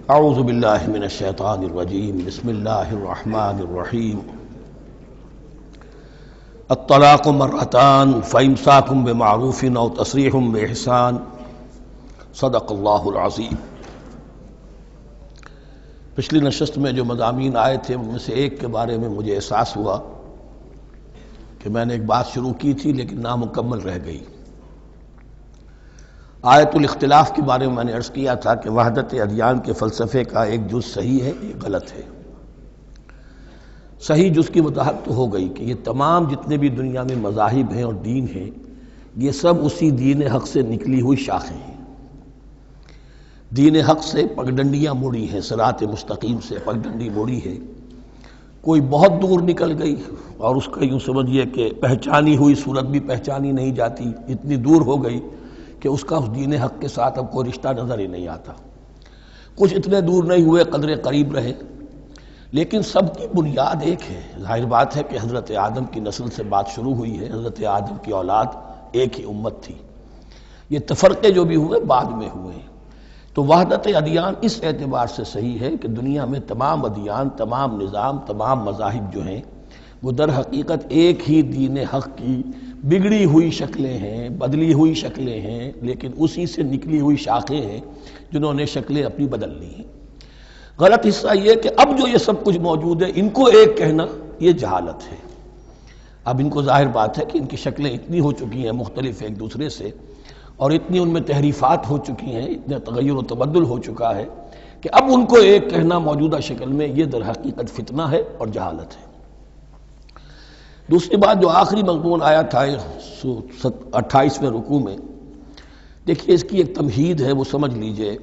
اعوذ باللہ من الشیطان الرجیم بسم اللہ الرحمن الرحیم الطلاق مرتان فامساک بمعروف او تسریح باحسان صدق اللہ العظیم۔ پچھلی نشست میں جو مضامین آئے تھے ان میں سے ایک کے بارے میں مجھے احساس ہوا کہ میں نے ایک بات شروع کی تھی لیکن نامکمل رہ گئی۔ آیت الاختلاف کے بارے میں نے عرض کیا تھا کہ وحدت ادیان کے فلسفے کا ایک جز صحیح ہے، ایک غلط ہے۔ صحیح جز کی وضاحت تو ہو گئی کہ یہ تمام جتنے بھی دنیا میں مذاہب ہیں اور دین ہیں یہ سب اسی دین حق سے نکلی ہوئی شاخیں ہیں۔ دین حق سے پگڈنڈیاں مڑی ہیں، صراط مستقیم سے پگڈنڈی مڑی ہے، کوئی بہت دور نکل گئی اور اس کا یوں سمجھیے کہ پہچانی ہوئی صورت بھی پہچانی نہیں جاتی، اتنی دور ہو گئی کہ اس کا اس دین حق کے ساتھ اب کوئی رشتہ نظر ہی نہیں آتا۔ کچھ اتنے دور نہیں ہوئے، قدرے قریب رہے، لیکن سب کی بنیاد ایک ہے۔ ظاہر بات ہے کہ حضرت آدم کی نسل سے بات شروع ہوئی ہے، حضرت آدم کی اولاد ایک ہی امت تھی۔ یہ تفرقے جو بھی ہوئے بعد میں ہوئے ہیں۔ تو وحدت ادیان اس اعتبار سے صحیح ہے کہ دنیا میں تمام ادیان، تمام نظام، تمام مذاہب جو ہیں وہ در حقیقت ایک ہی دین حق کی بگڑی ہوئی شکلیں ہیں، بدلی ہوئی شکلیں ہیں، لیکن اسی سے نکلی ہوئی شاخیں ہیں جنہوں نے شکلیں اپنی بدل لی ہیں۔ غلط حصہ یہ کہ اب جو یہ سب کچھ موجود ہے ان کو ایک کہنا یہ جہالت ہے۔ اب ان کو ظاہر بات ہے کہ ان کی شکلیں اتنی ہو چکی ہیں مختلف ایک دوسرے سے، اور اتنی ان میں تحریفات ہو چکی ہیں، اتنا تغیر و تبدل ہو چکا ہے کہ اب ان کو ایک کہنا موجودہ شکل میں یہ در حقیقت فتنہ ہے اور جہالت ہے۔ دوسری بات جو آخری مضمون آیا تھا 28ویں رکوع میں، دیکھیے اس کی ایک تمہید ہے، وہ سمجھ لیجئے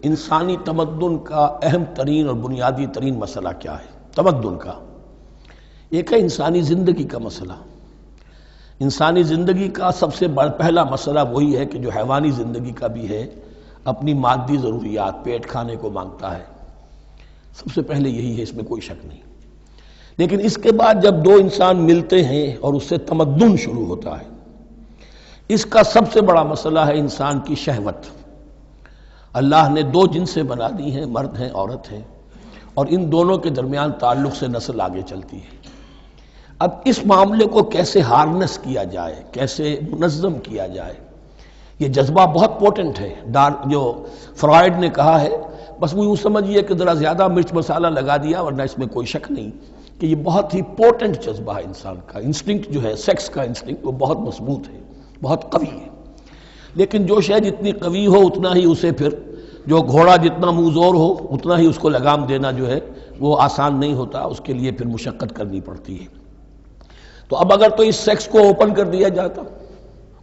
انسانی تمدن کا اہم ترین اور بنیادی ترین مسئلہ کیا ہے۔ تمدن کا ایک ہے انسانی زندگی کا مسئلہ۔ انسانی زندگی کا سب سے بڑا پہلا مسئلہ وہی ہے کہ جو حیوانی زندگی کا بھی ہے، اپنی مادی ضروریات، پیٹ کھانے کو مانگتا ہے، سب سے پہلے یہی ہے، اس میں کوئی شک نہیں۔ لیکن اس کے بعد جب دو انسان ملتے ہیں اور اس سے تمدن شروع ہوتا ہے، اس کا سب سے بڑا مسئلہ ہے انسان کی شہوت۔ اللہ نے دو جنسیں بنا دی ہیں، مرد ہیں، عورت ہیں، اور ان دونوں کے درمیان تعلق سے نسل آگے چلتی ہے۔ اب اس معاملے کو کیسے ہارنس کیا جائے، کیسے منظم کیا جائے، یہ جذبہ بہت پوٹنٹ ہے۔ جو فرائڈ نے کہا ہے، بس وہ یوں سمجھیے کہ ذرا زیادہ مرچ مسالہ لگا دیا، ورنہ اس میں کوئی شک نہیں کہ یہ بہت ہی پوٹنٹ جذبہ ہے انسان کا۔ انسٹنکٹ جو ہے، سیکس کا انسٹنکٹ، وہ بہت مضبوط ہے، بہت قوی ہے۔ لیکن جو شے جتنی قوی ہو اتنا ہی اسے پھر، جو گھوڑا جتنا منہ زور ہو اتنا ہی اس کو لگام دینا جو ہے وہ آسان نہیں ہوتا، اس کے لیے پھر مشقت کرنی پڑتی ہے۔ تو اب اگر تو اس سیکس کو اوپن کر دیا جاتا،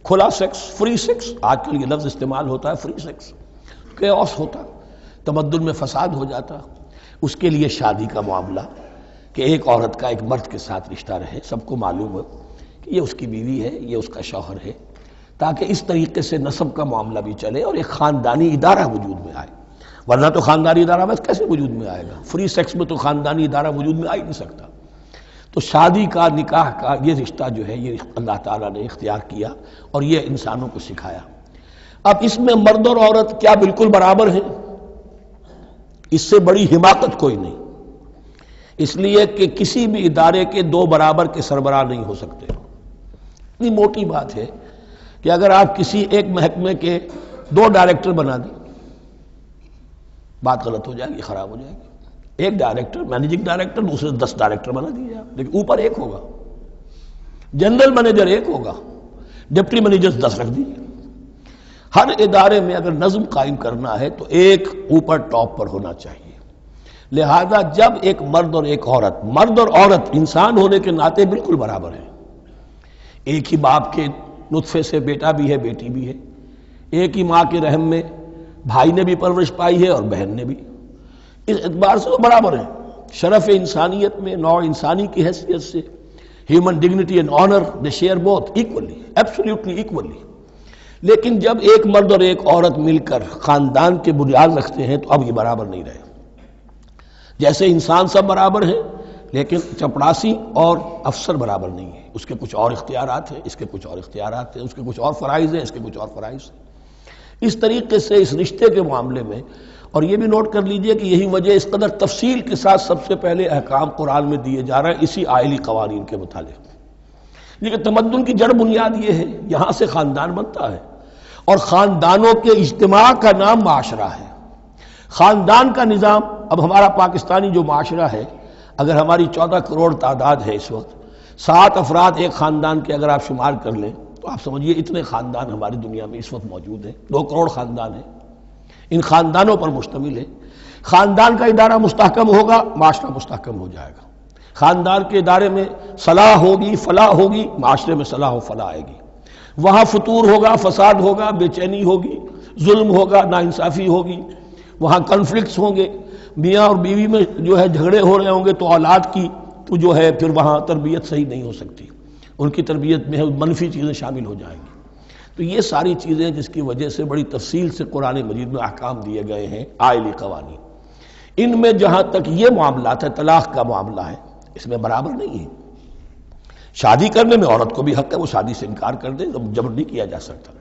کھلا سیکس، فری سیکس، آج کل یہ لفظ استعمال ہوتا ہے، فری سیکس، کیوس ہوتا، تمدن میں فساد ہو جاتا۔ اس کے لیے شادی کا معاملہ کہ ایک عورت کا ایک مرد کے ساتھ رشتہ رہے، سب کو معلوم ہو کہ یہ اس کی بیوی ہے، یہ اس کا شوہر ہے، تاکہ اس طریقے سے نسب کا معاملہ بھی چلے اور ایک خاندانی ادارہ وجود میں آئے۔ ورنہ تو خاندانی ادارہ بس کیسے وجود میں آئے گا؟ فری سیکس میں تو خاندانی ادارہ وجود میں آ ہی نہیں سکتا۔ تو شادی کا، نکاح کا یہ رشتہ جو ہے یہ اللہ تعالیٰ نے اختیار کیا اور یہ انسانوں کو سکھایا۔ اب اس میں مرد اور عورت کیا بالکل برابر ہیں؟ اس سے بڑی حماقت کوئی نہیں، اس لیے کہ کسی بھی ادارے کے دو برابر کے سربراہ نہیں ہو سکتے۔ اتنی موٹی بات ہے کہ اگر آپ کسی ایک محکمے کے دو ڈائریکٹر بنا دیں، بات غلط ہو جائے گی، خراب ہو جائے گی۔ ایک ڈائریکٹر، مینیجنگ ڈائریکٹر، دوسرے 10 ڈائریکٹر بنا دیجیے آپ، لیکن اوپر ایک ہوگا، جنرل مینیجر ایک ہوگا، ڈپٹی مینیجر 10 رکھ دیجیے۔ ہر ادارے میں اگر نظم قائم کرنا ہے تو ایک اوپر ٹاپ پر ہونا چاہیے۔ لہذا جب ایک مرد اور ایک عورت، مرد اور عورت انسان ہونے کے ناطے بالکل برابر ہیں، ایک ہی باپ کے نطفے سے بیٹا بھی ہے، بیٹی بھی ہے، ایک ہی ماں کے رحم میں بھائی نے بھی پرورش پائی ہے اور بہن نے بھی، اس اعتبار سے وہ برابر ہیں۔ شرف انسانیت میں، نوع انسانی کی حیثیت سے، human dignity and honour, they share both equally, absolutely equally. لیکن جب ایک مرد اور ایک عورت مل کر خاندان کے بنیاد رکھتے ہیں تو اب یہ برابر نہیں رہے۔ جیسے انسان سب برابر ہیں، لیکن چپڑاسی اور افسر برابر نہیں ہے، اس کے کچھ اور اختیارات ہیں، اس کے کچھ اور اختیارات ہیں، اس کے کچھ اور فرائض ہیں، اس کے کچھ اور فرائض ہیں۔ اس طریقے سے اس رشتے کے معاملے میں اور یہ بھی نوٹ کر لیجئے کہ یہی وجہ اس قدر تفصیل کے ساتھ سب سے پہلے احکام قرآن میں دیے جا رہے ہیں اسی آئلی قوانین کے متعلق۔ لیکن تمدن کی جڑ بنیاد یہ ہے، یہاں سے خاندان بنتا ہے، اور خاندانوں کے اجتماع کا نام معاشرہ ہے۔ خاندان کا نظام، اب ہمارا پاکستانی جو معاشرہ ہے، اگر ہماری 14 کروڑ تعداد ہے اس وقت، 7 افراد ایک خاندان کے اگر آپ شمار کر لیں تو آپ سمجھیے اتنے خاندان ہماری دنیا میں اس وقت موجود ہیں، 2 کروڑ خاندان ہیں، ان خاندانوں پر مشتمل ہے۔ خاندان کا ادارہ مستحکم ہوگا، معاشرہ مستحکم ہو جائے گا۔ خاندان کے ادارے میں صلاح ہوگی، فلاح ہوگی، معاشرے میں صلاح و فلاح آئے گی۔ وہاں فتور ہوگا، فساد ہوگا، بے چینی ہوگی، ظلم ہوگا، ناانصافی ہوگی، وہاں کنفلکٹس ہوں گے، میاں اور بیوی میں جو ہے جھگڑے ہو رہے ہوں گے تو اولاد کی تو جو ہے پھر وہاں تربیت صحیح نہیں ہو سکتی، ان کی تربیت میں منفی چیزیں شامل ہو جائیں گی۔ تو یہ ساری چیزیں جس کی وجہ سے بڑی تفصیل سے قرآن مجید میں احکام دیے گئے ہیں، آئلی قوانین۔ ان میں جہاں تک یہ معاملات ہے، طلاق کا معاملہ ہے، اس میں برابر نہیں ہے۔ شادی کرنے میں عورت کو بھی حق ہے، وہ شادی سے انکار کر دے، جبر نہیں کیا جا سکتا۔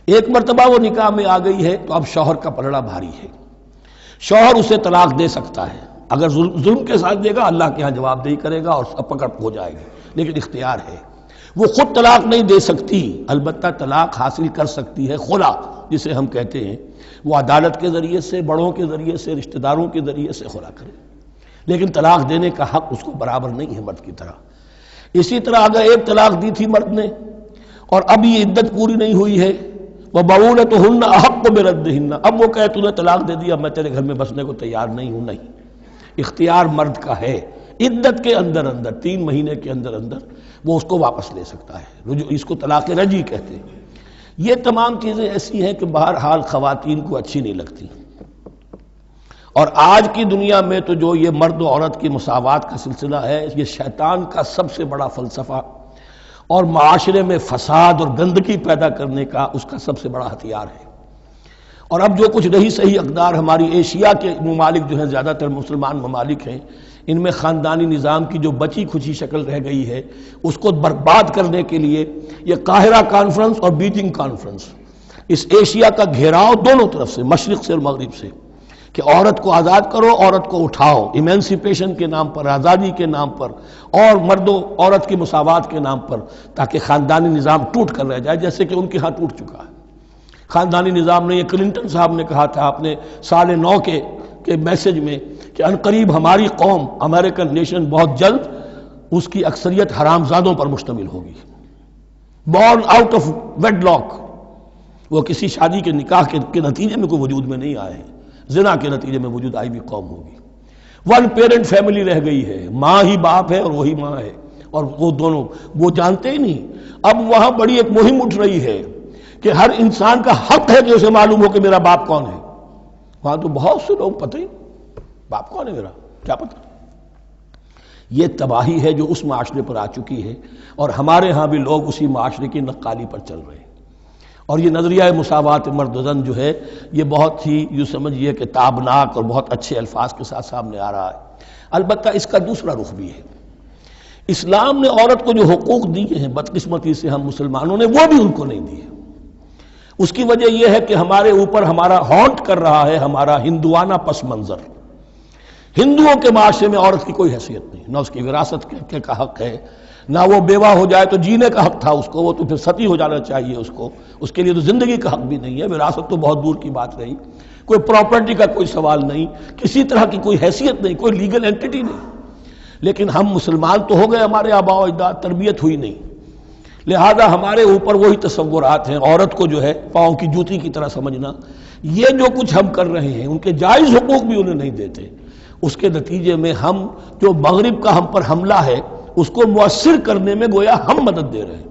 ایک مرتبہ وہ نکاح میں آ گئی ہے تو اب شوہر کا پلڑا بھاری ہے، شوہر اسے طلاق دے سکتا ہے، اگر ظلم کے ساتھ دے گا اللہ کے ہاں جواب دہی کرے گا اور پکڑ ہو جائے گی، لیکن اختیار ہے۔ وہ خود طلاق نہیں دے سکتی، البتہ طلاق حاصل کر سکتی ہے، خلا جسے ہم کہتے ہیں، وہ عدالت کے ذریعے سے، بڑوں کے ذریعے سے، رشتہ داروں کے ذریعے سے خلا کرے، لیکن طلاق دینے کا حق اس کو برابر نہیں ہے مرد کی طرح۔ اسی طرح اگر ایک طلاق دی تھی مرد نے اور اب یہ عدت پوری نہیں ہوئی ہے، وَبَعُولَتُهُنَّ أَحَقُّ بِرَدِّهِنَّ، اب وہ کہے تو نے طلاق دے دیا، میں تیرے گھر میں بسنے کو تیار نہیں ہوں، نہیں، اختیار مرد کا ہے، عدت کے اندر 3 مہینے کے اندر وہ اس کو واپس لے سکتا ہے، اس کو طلاق رجعی کہتے ہیں۔ یہ تمام چیزیں ایسی ہیں کہ بہرحال خواتین کو اچھی نہیں لگتی، اور آج کی دنیا میں تو جو یہ مرد و عورت کی مساوات کا سلسلہ ہے، یہ شیطان کا سب سے بڑا فلسفہ اور معاشرے میں فساد اور گندگی پیدا کرنے کا اس کا سب سے بڑا ہتھیار ہے۔ اور اب جو کچھ رہی صحیح اقدار ہماری ایشیا کے ممالک جو ہیں، زیادہ تر مسلمان ممالک ہیں، ان میں خاندانی نظام کی جو بچی کھچی شکل رہ گئی ہے اس کو برباد کرنے کے لیے یہ قاہرہ کانفرنس اور بیجنگ کانفرنس، اس ایشیا کا گھیراؤ دونوں طرف سے، مشرق سے اور مغرب سے، کہ عورت کو آزاد کرو، عورت کو اٹھاؤ، ایمینسیپیشن کے نام پر، آزادی کے نام پر، اور مرد و عورت کی مساوات کے نام پر، تاکہ خاندانی نظام ٹوٹ کر رہ جائے، جیسے کہ ان کے ہاں ٹوٹ چکا ہے خاندانی نظام نے۔ یہ کلنٹن صاحب نے کہا تھا اپنے سال 9 کے میسج میں کہ عنقریب ہماری قوم، امریکن نیشن، بہت جلد اس کی اکثریت حرام زادوں پر مشتمل ہوگی، born out of wedlock, وہ کسی شادی کے نکاح کے نتیجے میں کوئی وجود میں نہیں آئے ہیں، زنا کے نتیجے میں وجود آئی بھی قوم ہوگی۔ 1 پیرنٹ فیملی رہ گئی ہے، ماں ہی باپ ہے اور وہی ماں ہے، اور وہ دونوں وہ جانتے ہی نہیں۔ اب وہاں بڑی ایک مہم اٹھ رہی ہے کہ ہر انسان کا حق ہے کہ اسے معلوم ہو کہ میرا باپ کون ہے۔ وہاں تو بہت سے لوگ پتہ ہی باپ کون ہے میرا، کیا پتہ۔ یہ تباہی ہے جو اس معاشرے پر آ چکی ہے، اور ہمارے ہاں بھی لوگ اسی معاشرے کی نقالی پر چل رہے ہیں۔ اور یہ نظریہ مساوات مرد و زن جو ہے یہ بہت ہی یوں سمجھیے کہ تابناک اور بہت اچھے الفاظ کے ساتھ سامنے آ رہا ہے۔ البتہ اس کا دوسرا رخ بھی ہے، اسلام نے عورت کو جو حقوق دیے ہیں بدقسمتی سے ہم مسلمانوں نے وہ بھی ان کو نہیں دیے۔ اس کی وجہ یہ ہے کہ ہمارے اوپر ہمارا ہانٹ کر رہا ہے ہمارا ہندوانہ پس منظر۔ ہندوؤں کے معاشرے میں عورت کی کوئی حیثیت نہیں، نہ اس کی وراثت کا حق ہے، نہ وہ بیوہ ہو جائے تو جینے کا حق تھا اس کو، وہ تو پھر ستی ہو جانا چاہیے اس کے لیے تو زندگی کا حق بھی نہیں ہے، وراثت تو بہت دور کی بات رہی، کوئی پراپرٹی کا کوئی سوال نہیں، کسی طرح کی کوئی حیثیت نہیں، کوئی لیگل اینٹیٹی نہیں۔ لیکن ہم مسلمان تو ہو گئے، ہمارے آباء و اجداد، تربیت ہوئی نہیں، لہذا ہمارے اوپر وہی تصورات ہیں، عورت کو جو ہے پاؤں کی جوتی کی طرح سمجھنا۔ یہ جو کچھ ہم کر رہے ہیں ان کے جائز حقوق بھی انہیں نہیں دیتے، اس کے نتیجے میں ہم جو مغرب کا ہم پر حملہ ہے اس کو مؤثر کرنے میں گویا ہم مدد دے رہے ہیں۔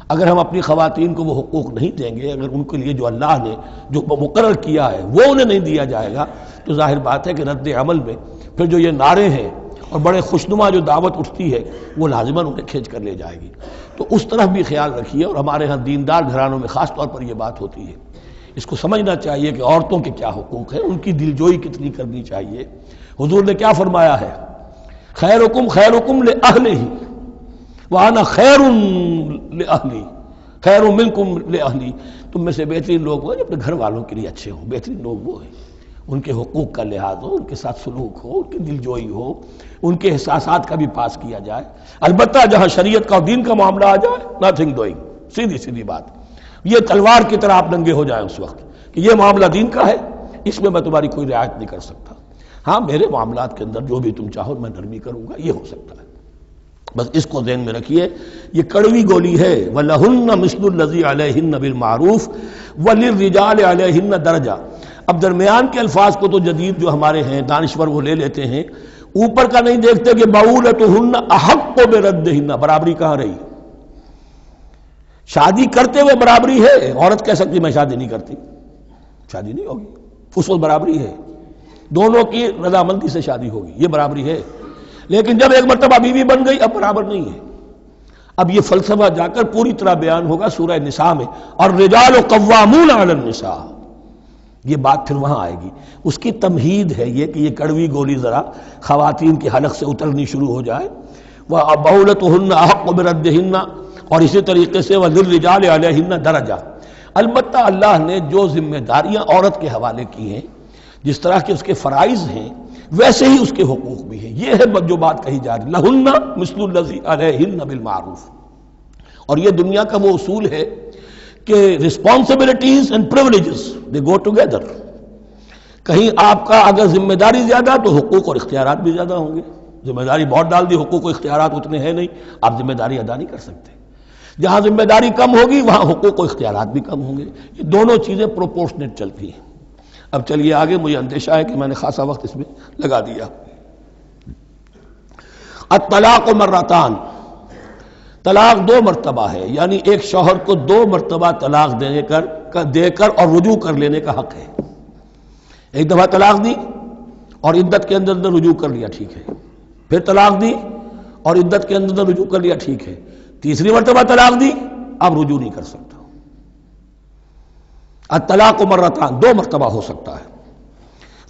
اگر ہم اپنی خواتین کو وہ حقوق نہیں دیں گے، اگر ان کے لیے جو اللہ نے جو مقرر کیا ہے وہ انہیں نہیں دیا جائے گا، تو ظاہر بات ہے کہ رد عمل میں پھر جو یہ نعرے ہیں اور بڑے خوشنما جو دعوت اٹھتی ہے وہ لازماً انہیں کھینچ کر لے جائے گی۔ تو اس طرف بھی خیال رکھیے، اور ہمارے ہاں دیندار گھرانوں میں خاص طور پر یہ بات ہوتی ہے، اس کو سمجھنا چاہیے کہ عورتوں کے کیا حقوق ہیں، ان کی دلجوئی کتنی کرنی چاہیے۔ حضور نے کیا فرمایا ہے؟ خیرکم خیرکم لأہلہ وانا خیر لأہلی، خیر منکم لأہلی، تم میں سے بہترین لوگ وہ جو اپنے گھر والوں کے لیے اچھے ہوں، بہترین لوگ وہ ہیں۔ ان کے حقوق کا لحاظ ہو، ان کے ساتھ سلوک ہو، ان کی دلجوئی ہو، ان کے احساسات کا بھی پاس کیا جائے۔ البتہ جہاں شریعت کا اور دین کا معاملہ آ جائے، نتھنگ ڈوئنگ، سیدھی سیدھی بات، یہ تلوار کی طرح آپ ننگے ہو جائیں اس وقت کہ یہ معاملہ دین کا ہے، اس میں تمہاری کوئی رعایت نہیں کر سکتا۔ ہاں میرے معاملات کے اندر جو بھی تم چاہو میں نرمی کروں گا، یہ ہو سکتا ہے۔ بس اس کو ذہن میں رکھیے، یہ کڑوی گولی ہے۔ وَلَهُنَّ مِثْلُ الَّذِي عَلَيْهِنَّ بِالْمَعْرُوفِ وَلِلرِّجَالِ عَلَيْهِنَّ دَرَجَةٌ۔ اب درمیان کے الفاظ کو تو جدید جو ہمارے ہیں دانشور وہ لے لیتے ہیں، اوپر کا نہیں دیکھتے کہ بَعُولَتُهُنَّ أَحَقُّ بِرَدِّهِنَّ، برابری کہاں رہی؟ شادی کرتے ہوئے برابری ہے، عورت کہہ سکتی میں شادی نہیں کرتی، شادی نہیں ہوگی، اس وقت برابری ہے، دونوں کی رضامندی سے شادی ہوگی، یہ برابری ہے۔ لیکن جب ایک مرتبہ بیوی بن گئی اب برابر نہیں ہے۔ اب یہ فلسفہ جا کر پوری طرح بیان ہوگا سورہ نساء میں، اور رجال قوامون علی النساء، یہ بات پھر وہاں آئے گی۔ اس کی تمہید ہے یہ کہ یہ کڑوی گولی ذرا خواتین کے حلق سے اترنی شروع ہو جائے۔ وَبَعُولَتُهُنَّ أَحَقُّ بِرَدِّهِنَّ، اور اسی طریقے سے وَلِلرِّجَالِ عَلَيْهِنَّ دَرَجَةٌ۔ البتہ اللہ نے جو ذمہ داریاں عورت کے حوالے کی ہیں، جس طرح کے اس کے فرائض ہیں ویسے ہی اس کے حقوق بھی ہیں، یہ ہے جو بات کہی جا رہی، لَهُنَّ مِثْلُ الَّذِي عَلَيْهِنَّ بِالْمَعْرُوفِ۔ اور یہ دنیا کا وہ اصول ہے کہ responsibilities and privileges they go together۔ کہیں آپ کا اگر ذمہ داری زیادہ تو حقوق اور اختیارات بھی زیادہ ہوں گے۔ ذمہ داری بہت ڈال دی، حقوق و اختیارات اتنے ہیں نہیں، آپ ذمہ داری ادا نہیں کر سکتے۔ جہاں ذمہ داری کم ہوگی وہاں حقوق و اختیارات بھی کم ہوں گے۔ یہ دونوں چیزیں پروپورشنیٹ چلتی ہیں۔ اب چلیے آگے، مجھے اندیشہ ہے کہ میں نے خاصا وقت اس میں لگا دیا۔ الطلاق مرتان، طلاق دو مرتبہ ہے، یعنی ایک شوہر کو دو مرتبہ طلاق دے کر اور رجوع کر لینے کا حق ہے۔ ایک دفعہ طلاق دی اور عدت کے اندر رجوع کر لیا، ٹھیک ہے، پھر طلاق دی اور عدت کے اندر رجوع کر لیا، ٹھیک ہے، تیسری مرتبہ طلاق دی اب رجوع نہیں کر سکتا۔ الطلاق مرتان، دو مرتبہ ہو سکتا ہے۔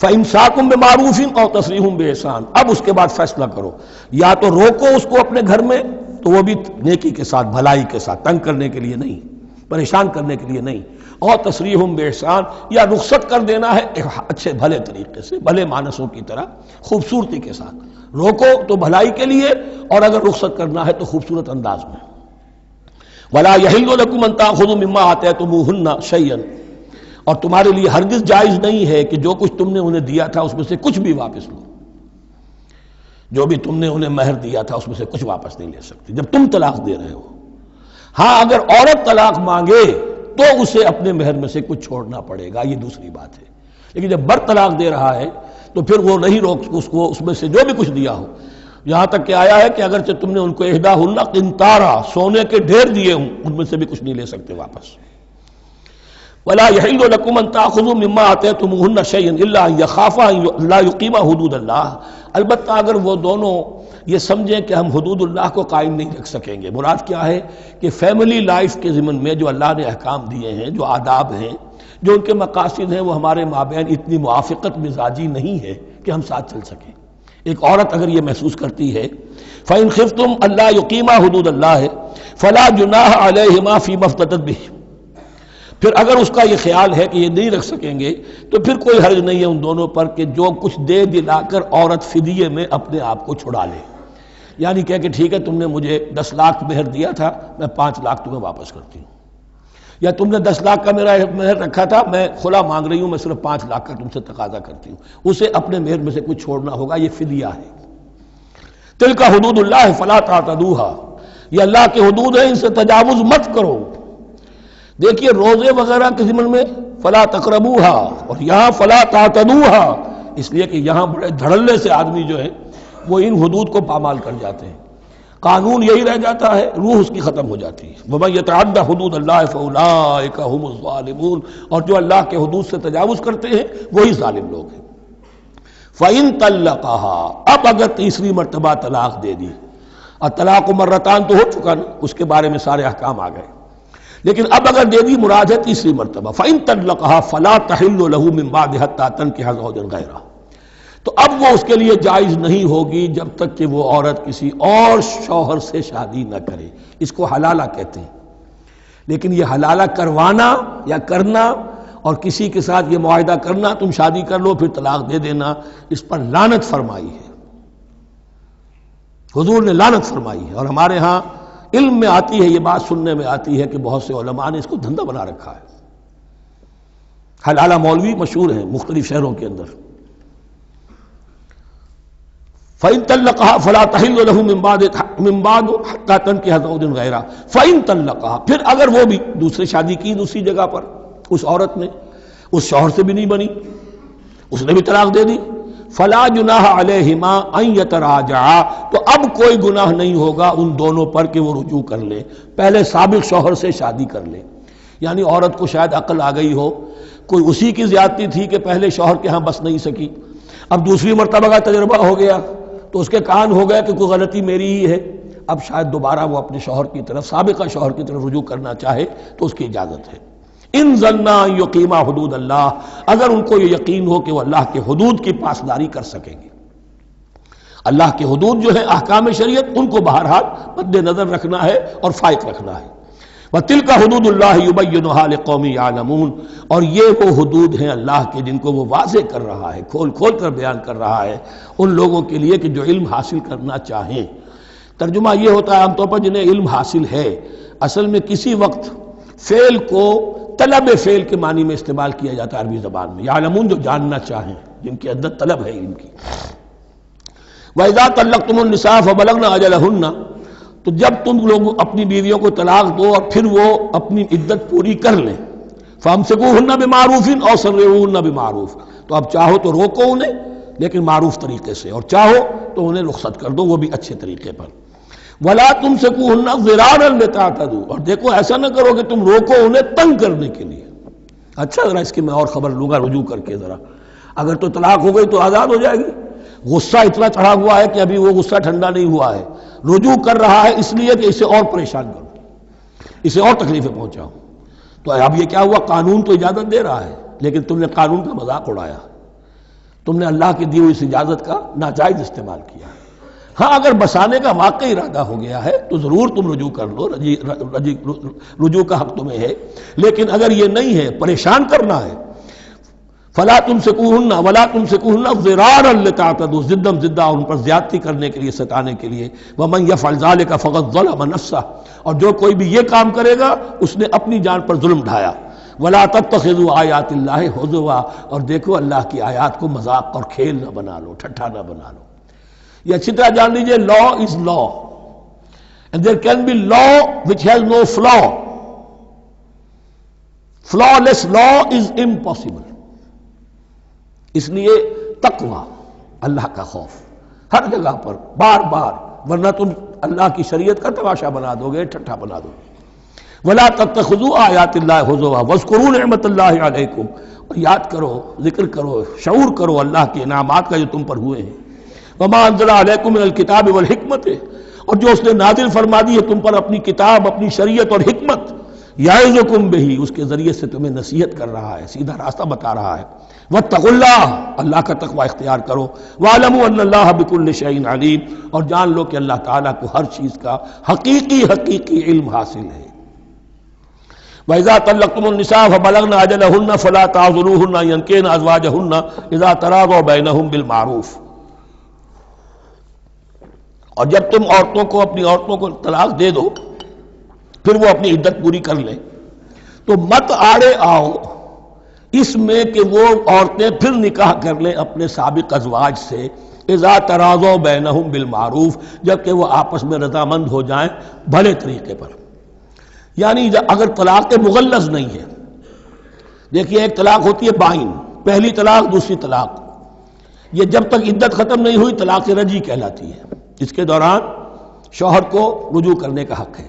فَإِمْسَاكٌ بِمَعْرُوفٍ أَوْ تَسْرِيحٌ بِإِحْسَانٍ، اب اس کے بعد فیصلہ کرو، یا تو روکو اس کو اپنے گھر میں تو وہ بھی نیکی کے ساتھ، بھلائی کے ساتھ، تنگ کرنے کے لیے نہیں، پریشان کرنے کے لیے نہیں، اور تسریح بإحسان، یا رخصت کر دینا ہے اچھے بھلے طریقے سے، بھلے مانسوں کی طرح، خوبصورتی کے ساتھ۔ روکو تو بھلائی کے لیے، اور اگر رخصت کرنا ہے تو خوبصورت انداز میں۔ وَلَا يَحِلُّ لَكُمْ أَن تَأْخُذُوا مِمَّا آتَيْتُمُوهُنَّ شَيْئًا، اور تمہارے لیے ہرگز جائز نہیں ہے کہ جو کچھ تم نے انہیں دیا تھا اس میں سے کچھ بھی واپس لو۔ جو بھی تم نے انہیں مہر دیا تھا اس میں سے کچھ واپس نہیں لے سکتے جب تم طلاق دے رہے ہو۔ ہاں اگر عورت طلاق مانگے تو اسے اپنے مہر میں سے کچھ چھوڑنا پڑے گا، یہ دوسری بات ہے، لیکن جب بر طلاق دے رہا ہے تو پھر وہ نہیں روک اس کو، اس میں سے جو بھی کچھ دیا ہو، یہاں تک کہ آیا ہے کہ اگرچہ تم نے ان کو احداہن قنطارا، سونے کے ڈھیر دیے ہوں، ان میں سے بھی کچھ نہیں لے سکتے واپس۔ وَلَا يَحِلُّ لَكُمْ أَن تَأْخُذُوا مِمَّا آتَيْتُمُوهُنَّ شَيْئًا إِلَّا أَن يَخَافَا أَن لَّا يُقِيمَا حُدُودَ اللَّهِ، البتہ اگر وہ دونوں یہ سمجھیں کہ ہم حدود اللہ کو قائم نہیں رکھ سکیں گے۔ مراد کیا ہے کہ فیملی لائف کے ضمن میں جو اللہ نے احکام دیے ہیں، جو آداب ہیں، جو ان کے مقاصد ہیں، وہ ہمارے مابین اتنی موافقت مزاجی نہیں ہے کہ ہم ساتھ چل سکیں۔ ایک عورت اگر یہ محسوس کرتی ہے فَإِنْ خِفْتُمْ أَلَّا يُقِيمَا حُدُودَ اللَّهِ فَلَا جُنَاحَ عَلَيْهِمَا فِي مَا افْتَدَتْ بِهِ، پھر اگر اس کا یہ خیال ہے کہ یہ نہیں رکھ سکیں گے تو پھر کوئی حرج نہیں ہے ان دونوں پر کہ جو کچھ دے دلا کر عورت فدیے میں اپنے آپ کو چھڑا لے، یعنی کہہ کہ ٹھیک ہے تم نے مجھے 10 لاکھ مہر دیا تھا، میں 5 لاکھ تمہیں واپس کرتی ہوں، یا تم نے 10 لاکھ کا میرا مہر رکھا تھا، میں کھلا مانگ رہی ہوں، میں صرف 5 لاکھ کا تم سے تقاضا کرتی ہوں، اسے اپنے مہر میں سے کچھ چھوڑنا ہوگا، یہ فدیہ ہے۔ تلک حدود اللہ فلا تعتدوها، یہ اللہ کے حدود ہیں، ان سے تجاوز مت کرو۔ دیکھیے روزے وغیرہ کے ضمن میں فلا تقربوها، اور یہاں فلا تعتدوها، اس لیے کہ یہاں بڑے دھڑلے سے آدمی جو ہے وہ ان حدود کو پامال کر جاتے ہیں، قانون یہی رہ جاتا ہے، روح اس کی ختم ہو جاتی ہے۔ وَمَن يَتَعَدَّ حُدُودَ اللَّهِ فَأُولَٰئِكَ هُمُ الظَّالِمُونَ، اور جو اللہ کے حدود سے تجاوز کرتے ہیں وہی ظالم لوگ ہیں۔ فَإِن طَلَّقَهَا، اب اگر تیسری مرتبہ طلاق دے دی، اور طلاق مرتان تو ہو چکا نا، اس کے بارے میں سارے احکام آ گئے، لیکن اب اگر دے دی مراد ہے تیسری مرتبہ، فَإِن طَلَّقَهَا فَلَا تَحِلُّ لَهُ مِن بَعْدِ حَتَّىٰ تَنكِحَ زَوْجًا غَيْرَهُ، تو اب وہ اس کے لیے جائز نہیں ہوگی جب تک کہ وہ عورت کسی اور شوہر سے شادی نہ کرے۔ اس کو حلالہ کہتے ہیں، لیکن یہ حلالہ کروانا یا کرنا اور کسی کے ساتھ یہ معاہدہ کرنا تم شادی کر لو پھر طلاق دے دینا، اس پر لعنت فرمائی ہے، حضور نے لعنت فرمائی ہے۔ اور ہمارے ہاں علم میں آتی ہے، یہ بات سننے میں آتی ہے کہ بہت سے علماء نے اس کو دھندا بنا رکھا ہے۔ حلالہ مولوی مشہور ہیں مختلف شہروں کے اندر، فَإِن طَلَّقَهَا فَلَا تَحِلُّ لَهُ مِن بَعْدُ حَتَّى تَنكِحَ زَوْجًا غَيْرَهُ فَإِن طَلَّقَهَا، پھر اگر وہ بھی دوسری شادی کی دوسری جگہ پر، اس عورت نے اس شوہر سے بھی نہیں بنی، اس نے بھی طلاق دے دی، فَلَا جُنَاحَ عَلَيْهِمَا أَن يَتَرَاجَعَا، تو اب کوئی گناہ نہیں ہوگا ان دونوں پر کہ وہ رجوع کر لیں، پہلے سابق شوہر سے شادی کر لیں۔ یعنی عورت کو شاید عقل آ گئی ہو، کوئی اسی کی زیادتی تھی کہ پہلے شوہر کے ہاں بس نہیں سکی، اب دوسری مرتبہ کا تجربہ ہو گیا تو اس کے کان ہو گیا کہ کوئی غلطی میری ہی ہے، اب شاید دوبارہ وہ اپنے شوہر کی طرف، سابقہ شوہر کی طرف رجوع کرنا چاہے تو اس کی اجازت ہے۔ ان ظنا یقیما حدود اللہ، اگر ان کو یہ یقین ہو کہ وہ اللہ کے حدود کی پاسداری کر سکیں گے۔ اللہ کے حدود جو ہے احکام شریعت، ان کو بہرحال مد نظر رکھنا ہے اور فائق رکھنا ہے۔ وَتِلْكَ حُدُودُ اللَّهِ يُبَيِّنُهَا لِقَوْمٍ يَعْلَمُونَ، اور یہ وہ حدود ہیں اللہ کے جن کو وہ واضح کر رہا ہے، کھول کھول کر بیان کر رہا ہے ان لوگوں کے لیے کہ جو علم حاصل کرنا چاہیں۔ ترجمہ یہ ہوتا ہے عام طور پر جنہیں علم حاصل ہے، اصل میں کسی وقت فعل کو طلب فعل کے معنی میں استعمال کیا جاتا ہے عربی زبان میں، یعلمون جو جاننا چاہیں، جن کے اندر طلب ہے علم کی۔ وَإِذَا طَلَّقْتُمُ النِّسَاءَ فَبَلَغْنَ أَجَلَهُنَّ، تو جب تم لوگ اپنی بیویوں کو طلاق دو اور پھر وہ اپنی عدت پوری کر لیں، فَأَمْسِكُوهُنَّ بِمَعْرُوفٍ أَوْ سَرِّحُوهُنَّ بِمَعْرُوفٍ، تو اب چاہو تو روکو انہیں لیکن معروف طریقے سے، اور چاہو تو انہیں رخصت کر دو وہ بھی اچھے طریقے پر۔ وَلَا تُمْسِكُوهُنَّ ضِرَارًا لِتَعْتَدُوا، اور دیکھو ایسا نہ کرو کہ تم روکو انہیں تنگ کرنے کے لیے۔ اچھا ذرا اس کی میں اور خبر لوں گا رجوع کر کے، ذرا اگر تو طلاق ہو گئی تو آزاد ہو جائے گی، غصہ اتنا چڑھا ہوا ہے کہ ابھی وہ غصہ ٹھنڈا نہیں ہوا ہے، رجوع کر رہا ہے اس لیے کہ اسے اور پریشان کروں، اسے اور تکلیفیں پہنچاؤں۔ تو اب یہ کیا ہوا، قانون تو اجازت دے رہا ہے لیکن تم نے قانون کا مذاق اڑایا، تم نے اللہ کی دی ہوئی اس اجازت کا ناجائز استعمال کیا۔ ہاں اگر بسانے کا واقعی ارادہ ہو گیا ہے تو ضرور تم رجوع کر لو، رجوع کا حق تمہیں ہے، لیکن اگر یہ نہیں ہے، پریشان کرنا ہے، فلا تمسکوہن ولا تمسکوہن ضرارا لتعتدوا، ضدم ضدہ ان پر زیادتی کرنے کے لیے، ستانے کے لیے۔ ومن یفعل ذلک فقد ظلم نفسہ، اور جو کوئی بھی یہ کام کرے گا اس نے اپنی جان پر ظلم ڈھایا۔ ولا تتخذوا آیات اللہ ہزوا، اور دیکھو اللہ کی آیات کو مذاق اور کھیل نہ بنا لو، ٹھٹھا نہ بنا لو۔ یہ اچھی طرح جان لیجئے، لا از لا and there can be law which has no flaw. Flawless law is impossible. اس لیے تقوی، اللہ کا خوف ہر جگہ پر بار بار، ورنہ تم اللہ کی شریعت کا تماشا بنا دو گے، ٹھٹھا بنا دو گے۔ وَلَا تَتَّخِذُوا آیَاتِ اللَّهِ هُزُوًا وَاذْكُرُوا نِعْمَتَ اللَّهِ عَلَيْكُمْ، اور یاد کرو، ذکر کرو، شعور کرو اللہ کے انعامات کا جو تم پر ہوئے ہیں۔ وَمَا أَنزَلَ عَلَيْكُم مِّنَ الْكِتَابِ وَالْحِكْمَةِ، اور جو اس نے نازل فرما دی ہے تم پر اپنی کتاب، اپنی شریعت اور حکمت، یعظکم بہ، اس کے ذریعے سے تمہیں نصیحت کر رہا ہے، سیدھا راستہ بتا رہا ہے۔ واتقوا اللہ، اللہ کا تقوی اختیار کرو۔ واعلموا ان اللہ بکل شیء علیم، اور جان لو کہ اللہ تعالیٰ کو ہر چیز کا حقیقی علم حاصل ہے۔ وَإِذَا طَلَّقْتُمُ النِّسَاءَ فَبَلَغْنَ أَجَلَهُنَّ فَلَا تَعْضُلُوهُنَّ أَن يَنكِحْنَ أَزْوَاجَهُنَّ إِذَا تَرَاضَوْا بَيْنَهُم بِالْمَعْرُوفِ، اور جب تم اپنی عورتوں کو طلاق دے دو پھر وہ اپنی عدت پوری کر لیں تو مت آڑے آؤ اس میں کہ وہ عورتیں پھر نکاح کر لیں اپنے سابق ازواج سے، اذا تراضوا بینہم بالمعروف، جبکہ وہ آپس میں رضامند ہو جائیں بھلے طریقے پر۔ یعنی اگر طلاق مغلظ نہیں ہے، دیکھیے ایک طلاق ہوتی ہے بائن، پہلی طلاق دوسری طلاق، یہ جب تک عدت ختم نہیں ہوئی طلاق رجعی کہلاتی ہے، اس کے دوران شوہر کو رجوع کرنے کا حق ہے۔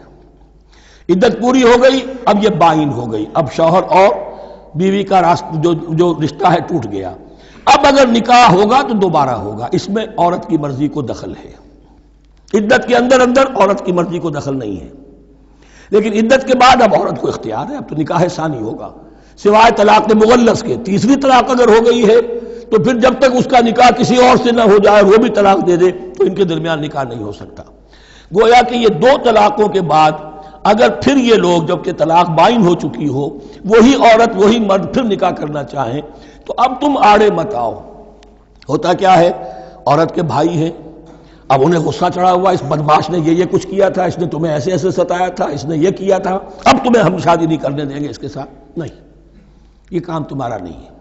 عدت پوری ہو گئی، اب یہ بائن ہو گئی، اب شوہر اور بیوی کا جو رشتہ ہے ٹوٹ گیا۔ اب اگر نکاح ہوگا تو دوبارہ ہوگا، اس میں عورت کی مرضی کو دخل ہے۔ عدت کے اندر عورت کی مرضی کو دخل نہیں ہے، لیکن عدت کے بعد اب عورت کو اختیار ہے، اب تو نکاح ثانی ہوگا، سوائے طلاق مغلظ کے۔ تیسری طلاق اگر ہو گئی ہے تو پھر جب تک اس کا نکاح کسی اور سے نہ ہو جائے اور وہ بھی طلاق دے دے تو ان کے درمیان نکاح نہیں ہو سکتا۔ گویا کہ یہ دو طلاقوں کے بعد اگر پھر یہ لوگ جب کہ طلاق بائن ہو چکی ہو وہی عورت وہی مرد پھر نکاح کرنا چاہیں تو اب تم آڑے مت آؤ۔ ہوتا کیا ہے، عورت کے بھائی ہیں، اب انہیں غصہ چڑھا ہوا، اس بدماش نے یہ کچھ کیا تھا، اس نے تمہیں ایسے ایسے ستایا تھا، اس نے یہ کیا تھا، اب تمہیں ہم شادی نہیں کرنے دیں گے اس کے ساتھ۔ نہیں، یہ کام تمہارا نہیں ہے۔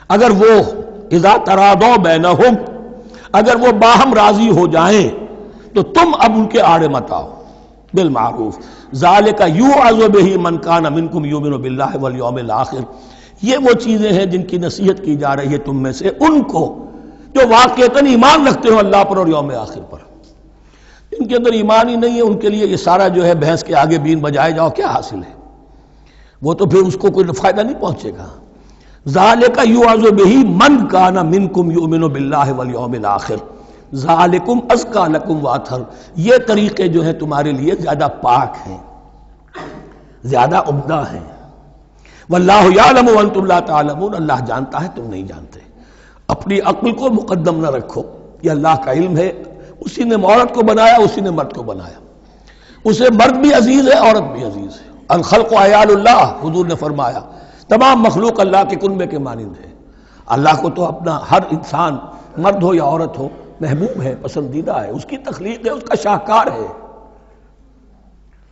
اگر وہ اذا تراضوا بینہم، اگر وہ باہم راضی ہو جائیں تو تم اب ان کے آڑے مت آؤ۔ بالمعروف ذالک یوعظ بہ من کان منکم یؤمن باللہ والیوم الآخر، یہ وہ چیزیں ہیں جن کی نصیحت کی جا رہی ہے تم میں سے ان کو جو واقعتاً ایمان رکھتے ہو اللہ پر اور یوم آخر پر۔ ان کے اندر ایمان ہی نہیں ہے، ان کے لیے یہ سارا جو ہے بھینس کے آگے بین بجائے جاؤ کیا حاصل ہے، وہ تو پھر اس کو کوئی فائدہ نہیں پہنچے گا۔ ذالک یوعظ بہ من کان منکم یؤمن باللہ والیوم الآخر ذالکم ازکی لکم واطہر، یہ طریقے جو ہیں تمہارے لیے زیادہ پاک ہیں، زیادہ عمدہ ہیں۔ واللہ یعلم وانتم لا تعلمون، اللہ جانتا ہے تم نہیں جانتے۔ اپنی عقل کو مقدم نہ رکھو، یہ اللہ کا علم ہے، اسی نے عورت کو بنایا، اسی نے مرد کو بنایا، اسے مرد بھی عزیز ہے عورت بھی عزیز ہے۔ الخلق عیال اللہ، حضور نے فرمایا تمام مخلوق اللہ کے کنبے کے مانند ہے۔ اللہ کو تو اپنا ہر انسان مرد ہو یا عورت ہو محبوب ہے، پسندیدہ ہے، اس کی تخلیق ہے، اس کا شاہکار ہے،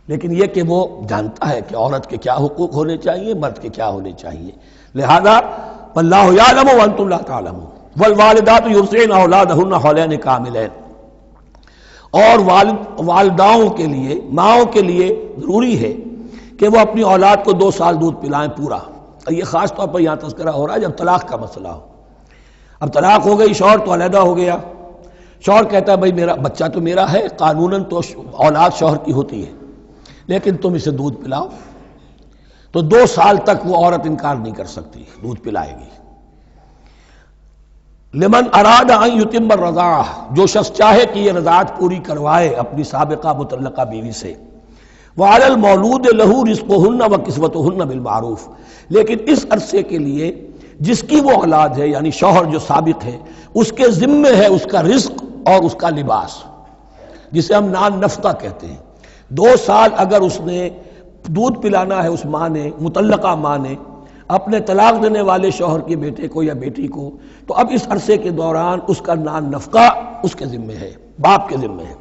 لیکن یہ کہ وہ جانتا ہے کہ عورت کے کیا حقوق ہونے چاہیے، مرد کے کیا ہونے چاہیے۔ لہذا واللہ یعلم وانتم لا تعلمون والوالدات یرضعن اولادہن حولین کاملین، اور والداؤں کے لیے، ماؤں کے لیے ضروری ہے کہ وہ اپنی اولاد کو 2 سال دودھ پلائیں پورا۔ اور یہ خاص طور پر یہاں تذکرہ ہو رہا ہے جب طلاق کا مسئلہ ہو۔ اب طلاق ہو گئی، شوہر تو علیحدہ ہو گیا، شوہر کہتا ہے بھائی میرا بچہ تو میرا ہے، قانوناً تو اولاد شوہر کی ہوتی ہے، لیکن تم اسے دودھ پلاؤ، تو 2 سال تک وہ عورت انکار نہیں کر سکتی، دودھ پلائے گی۔ لمن اراد ان یتم الرضاعہ، جو شخص چاہے کہ یہ رضاعت پوری کروائے اپنی سابقہ مطلقہ بیوی سے۔ وعلی المولود لہ رزقہن وکسوتہن بالمعروف، لیکن اس عرصے کے لیے جس کی وہ اولاد ہے یعنی شوہر جو سابق ہے اس کے ذمے ہے اس کا رزق اور اس کا لباس، جسے ہم نان نفقہ کہتے ہیں۔ 2 سال اگر اس نے دودھ پلانا ہے اس ماں نے، مطلقہ ماں نے اپنے طلاق دینے والے شوہر کے بیٹے کو یا بیٹی کو، تو اب اس عرصے کے دوران اس کا نان نفقہ اس کے ذمے ہے، باپ کے ذمے ہے،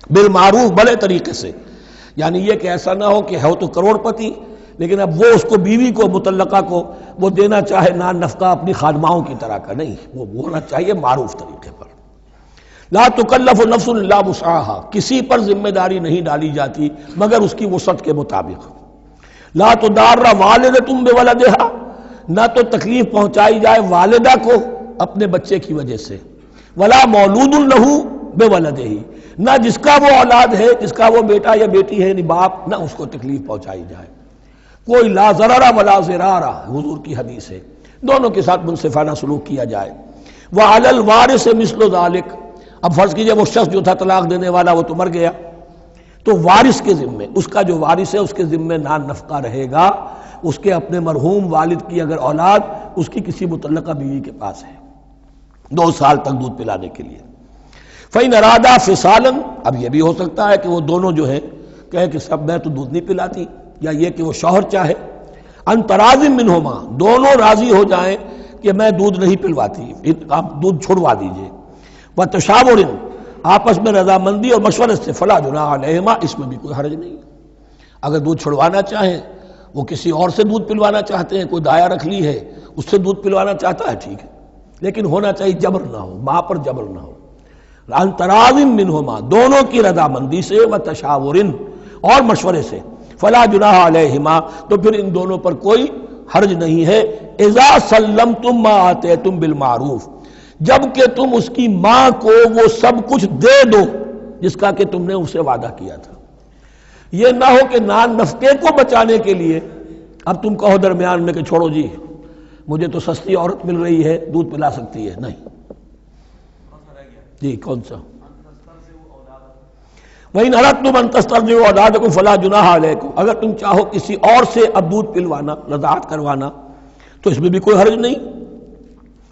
بالمعروف، بڑے طریقے سے۔ یعنی یہ کہ ایسا نہ ہو کہ ہو تو کروڑ پتی لیکن اب وہ اس کو بیوی کو مطلقہ کو وہ دینا چاہے نان نفقہ اپنی خادماؤں کی طرح کا، نہیں، وہ ہونا چاہیے معروف طریقے پر۔ لا تکلف نفس الا وسعها، کسی پر ذمہ داری نہیں ڈالی جاتی مگر اس کی وسعت کے مطابق۔ لا تضار والدۃ بولدہا، نہ تو تکلیف پہنچائی جائے والدہ کو اپنے بچے کی وجہ سے، ولا مولود لہ بولدہ، نہ جس کا وہ اولاد ہے، جس کا وہ بیٹا یا بیٹی ہے یعنی باپ، نہ اس کو تکلیف پہنچائی جائے۔ کوئی لا ضرر ولا ضرار، حضور کی حدیث ہے، دونوں کے ساتھ منصفانہ سلوک کیا جائے۔ وعلی الوارث مثل ذلک، اب فرض کیجئے وہ شخص جو تھا طلاق دینے والا وہ تو مر گیا، تو وارث کے ذمے، اس کا جو وارث ہے اس کے ذمے نان نفقہ رہے گا، اس کے اپنے مرحوم والد کی اگر اولاد اس کی کسی مطلقہ بیوی کے پاس ہے 2 سال تک دودھ پلانے کے لیے۔ فَإِنْ أَرَادَا فِصَالًا، اب یہ بھی ہو سکتا ہے کہ وہ دونوں جو ہیں کہے کہ سب میں تو دودھ نہیں پلاتی، یا یہ کہ وہ شوہر چاہے ان تراض منہما، دونوں راضی ہو جائیں کہ میں دودھ نہیں پلواتی، آپ دودھ چھڑوا دیجئے۔ وتشاور، آپس میں رضامندی اور مشورے سے، فلا جناح علیہما، اس میں بھی کوئی حرج نہیں۔ اگر دودھ چھڑوانا چاہیں، وہ کسی اور سے دودھ پلوانا چاہتے ہیں، کوئی دایا رکھ لی ہے اس سے دودھ پلوانا چاہتا ہے، ٹھیک ہے، لیکن ہونا چاہیے جبر نہ ہو، ماں پر جبر نہ ہو۔ ان تراض منہما، دونوں کی رضامندی سے، وتشاور، اور مشورے سے، فلا جناح علیہما، تو پھر ان دونوں پر کوئی حرج نہیں ہے۔ اذا سلمتم ما آتیتم بالمعروف، جب کہ تم اس کی ماں کو وہ سب کچھ دے دو جس کا کہ تم نے اسے وعدہ کیا تھا۔ یہ نہ ہو کہ نان نفقے کو بچانے کے لیے اب تم کہو درمیان میں کہ چھوڑو جی مجھے تو سستی عورت مل رہی ہے دودھ پلا سکتی ہے، نہیں جی کون سا؟ وَإِنْ أَرَدْتُمْ أَنْ تَسْتَرْضِعُوا أَوْلَادَكُمْ فَلَا جُنَاحَ عَلَيْكُمْ، اگر تم چاہو کسی اور سے اب دودھ پلوانا، رضاعت کروانا، تو اس میں بھی کوئی حرج نہیں۔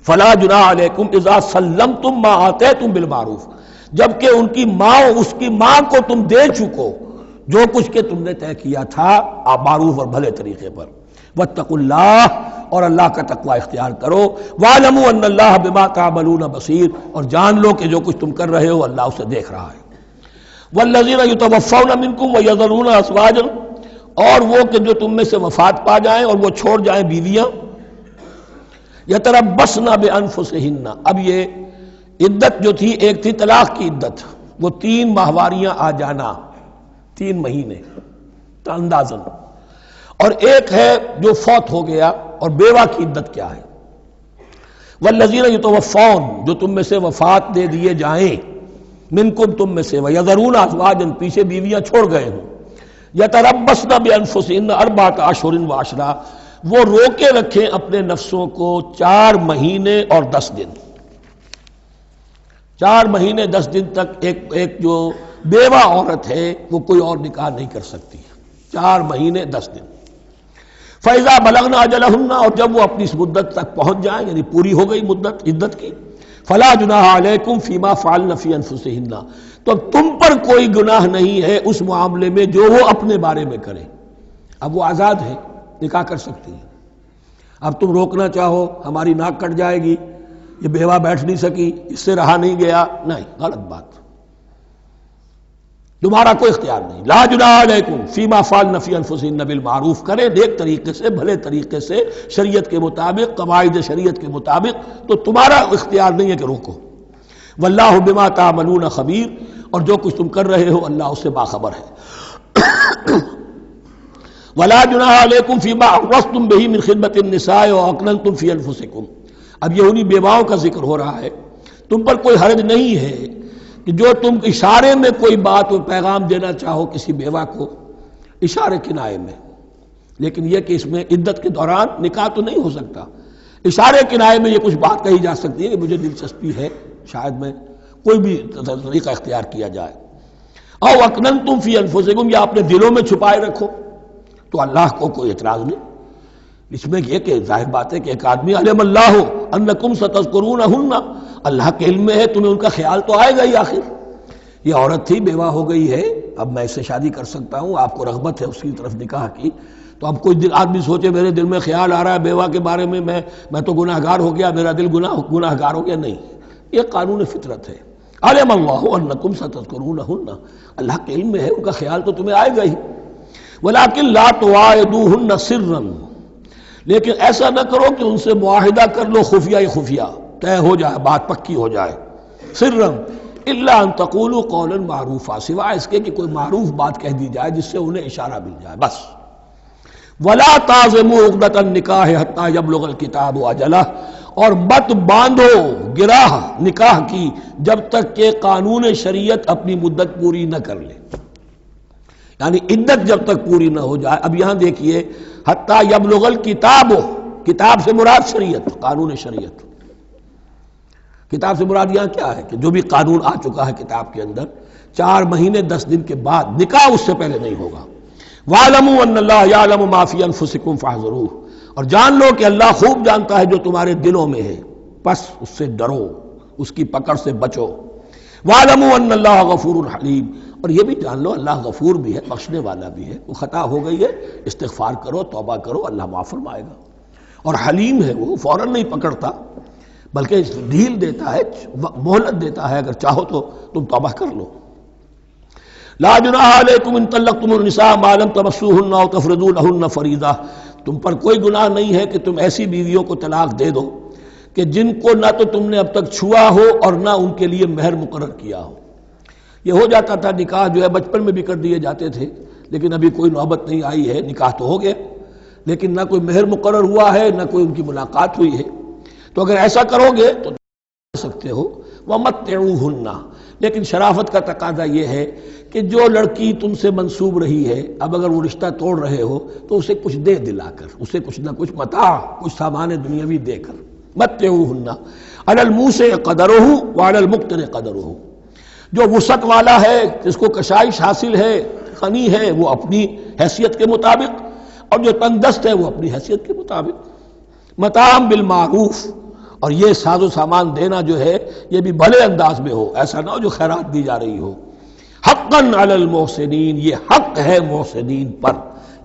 فَلَا جُنَاحَ عَلَيْكُمْ إِذَا سَلَّمْتُمْ مَا آتَيْتُمْ بِالْمَعْرُوفِ، جبکہ ان کی ماں، اس کی ماں کو تم دے چکو جو کچھ کہ تم نے طے کیا تھا معروف اور بھلے طریقے پر. واتقوا اللہ، اور اللہ کا تقوی اختیار کرو. واعلموا ان اللہ بما تعملون بصیر، اور جان لو کہ جو کچھ تم کر رہے ہو اللہ اسے دیکھ رہا ہے. والذین یتوفون منکم ویذرون ازواجا، اور وہ کہ جو تم میں سے وفات پا جائیں اور وہ چھوڑ جائیں بیویاں. یتربصن بانفسہن، اب یہ عدت جو تھی، ایک تھی طلاق کی عدت، وہ 3 ماہواریاں آ جانا، 3 مہینے اندازن، اور ایک ہے جو فوت ہو گیا. اور بیوہ کی عدت کیا ہے؟ والذین یتوفون، جو تم میں سے وفات دے دیے جائیں، منکم تم میں سے، ویذرون ازواجا، پیچھے بیویاں چھوڑ گئے ہوں، یتربصن بانفسہن 4 اشہر وعشرا، وہ روکے رکھیں اپنے نفسوں کو 4 مہینے اور 10 دن. 4 مہینے 10 دن تک ایک جو بیوہ عورت ہے وہ کوئی اور نکاح نہیں کر سکتی. 4 مہینے 10 دن. فَإِذَا بَلَغْنَ أَجَلَهُنَّ، اور جب وہ اپنی اس مدت تک پہنچ جائیں، یعنی پوری ہو گئی مدت عدت کی، فَلَا جُنَاحَ عَلَيْكُمْ فِي مَا فَعَلْنَ فِي أَنفُسِهِنَّ، تو تم پر کوئی گناہ نہیں ہے اس معاملے میں جو وہ اپنے بارے میں کریں. اب وہ آزاد ہے، نکاح کر سکتی ہے. اب تم روکنا چاہو، ہماری ناک کٹ جائے گی، یہ بیوہ بیٹھ نہیں سکی، اس سے رہا نہیں گیا، نہیں، غلط بات، تمہارا کوئی اختیار نہیں. لا جناح علیکم فیما فعلن فی انفسہن بالمعروف، کریں نیک طریقے سے، بھلے طریقے سے، شریعت کے مطابق، قواعد شریعت کے مطابق، تو تمہارا اختیار نہیں ہے کہ روکو. واللہ بما تعملون خبیر، اور جو کچھ تم کر رہے ہو اللہ اس سے باخبر ہے. ولا جناح علیکم فیما عرضتم بہ من خطبۃ النساء واکننتم فی انفسکم، اب یہ انہی بیواؤں کا ذکر ہو رہا ہے. تم پر کوئی حرج نہیں ہے کہ جو تم اشارے میں کوئی بات و پیغام دینا چاہو کسی بیوہ کو، اشارے کنائے میں، لیکن یہ کہ اس میں عدت کے دوران نکاح تو نہیں ہو سکتا. اشارے کنائے میں یہ کچھ بات کہی جا سکتی ہے کہ مجھے دلچسپی ہے، شاید میں کوئی بھی طریقہ اختیار کیا جائے. او اکننتم فی انفسکم، یا اپنے دلوں میں چھپائے رکھو، تو اللہ کو کوئی اعتراض نہیں. اس میں یہ کہ ظاہر بات ہے کہ ایک آدمی علم اللہ انکم ستذکرونہن، اللہ کے علم میں ہے تمہیں ان کا خیال تو آئے گا ہی. آخر یہ عورت تھی، بیوہ ہو گئی ہے، اب میں اس سے شادی کر سکتا ہوں، آپ کو رغبت ہے اس کی طرف نکاح کی، تو اب کوئی آدمی سوچے میرے دل میں خیال آ رہا ہے بیوہ کے بارے میں، میں تو گناہ گار ہو گیا، میرا دل گناہ گار ہو گیا، نہیں، یہ قانون فطرت ہے. علم اللہ انکم ستذکرونہن، اللہ کے علم میں ہے ان کا خیال تو تمہیں آئے گا ہی. ولیکن لا تواعدوہن سرا، لیکن ایسا نہ کرو کہ ان سے معاہدہ کر لو خفیہ خفیہ، طے ہو جائے، بات پکی ہو جائے. سرا الا ان تقولوا قولا معروفا، سوائے اس کے کہ کوئی معروف بات کہہ دی جائے جس سے انہیں اشارہ مل جائے، بس. ولا تعزموا عقدۃ النکاح حتی یبلغ الکتاب اجلہ، اور مت باندھو گراہ نکاح کی جب تک کہ قانون شریعت اپنی مدت پوری نہ کر لے، یعنی عدت جب تک پوری نہ ہو جائے. اب یہاں دیکھیے حتی یبلغ الکتاب، کتاب سے مراد شریعت، قانون شریعت. کتاب سے مراد یہاں کیا ہے کہ جو بھی قانون آ چکا ہے کتاب کے اندر، 4 مہینے 10 دن کے بعد نکاح اس سے پہلے نہیں ہوگا. وَاعْلَمُوا أَنَّ اللَّهَ يَعْلَمُ مَا فِي أَنفُسِكُمْ فَاحْذَرُوهُ، اور جان لو کہ اللہ خوب جانتا ہے جو تمہارے دلوں میں ہے، پس اس سے ڈرو، اس کی پکڑ سے بچو. وَاعْلَمُوا أَنَّ اللَّهَ غَفُورٌ حَلِيمٌ، اور یہ بھی جان لو اللہ غفور بھی ہے، بخشنے والا بھی ہے. وہ خطا ہو گئی ہے، استغفار کرو، توبہ کرو، اللہ معاف فرمائے گا. اور حلیم ہے، وہ فوراً نہیں پکڑتا بلکہ ڈھیل دیتا ہے، مہلت دیتا ہے، اگر چاہو تو تم توبہ کر لو. لا جناح علیکم ان طلقتم النساء ما لم تمسوهن او تفرضوا لهن فریضہ، تم پر کوئی گناہ نہیں ہے کہ تم ایسی بیویوں کو طلاق دے دو کہ جن کو نہ تو تم نے اب تک چھوا ہو اور نہ ان کے لیے مہر مقرر کیا ہو. یہ ہو جاتا تھا نکاح جو ہے بچپن میں بھی کر دیے جاتے تھے، لیکن ابھی کوئی نوبت نہیں آئی ہے، نکاح تو ہو گیا لیکن نہ کوئی مہر مقرر ہوا ہے، نہ کوئی ان کی ملاقات ہوئی ہے. تو اگر ایسا کرو گے تو سکتے ہو. وَمَتِّعُوهُنَّ، لیکن شرافت کا تقاضا یہ ہے کہ جو لڑکی تم سے منسوب رہی ہے، اب اگر وہ رشتہ توڑ رہے ہو تو اسے کچھ دے دلا کر، اسے کچھ نہ کچھ متاع، کچھ سامان دنیاوی دے کر. مَتِّعُوهُنَّ عَلَى الْمُوسِعِ قَدَرُهُ وَعَلَى الْمُقْتِرِ قَدَرُهُ، جو وسعت والا ہے، جس کو کشائش حاصل ہے، غنی ہے، وہ اپنی حیثیت کے مطابق، اور جو تنگ دست ہے وہ اپنی حیثیت کے مطابق. متاعًا بالمعروف، اور یہ ساز و سامان دینا جو ہے یہ بھی بھلے انداز میں ہو، ایسا نہ ہو جو خیرات دی جا رہی ہو. حقا علی المحسنین، یہ حق ہے محسنین پر،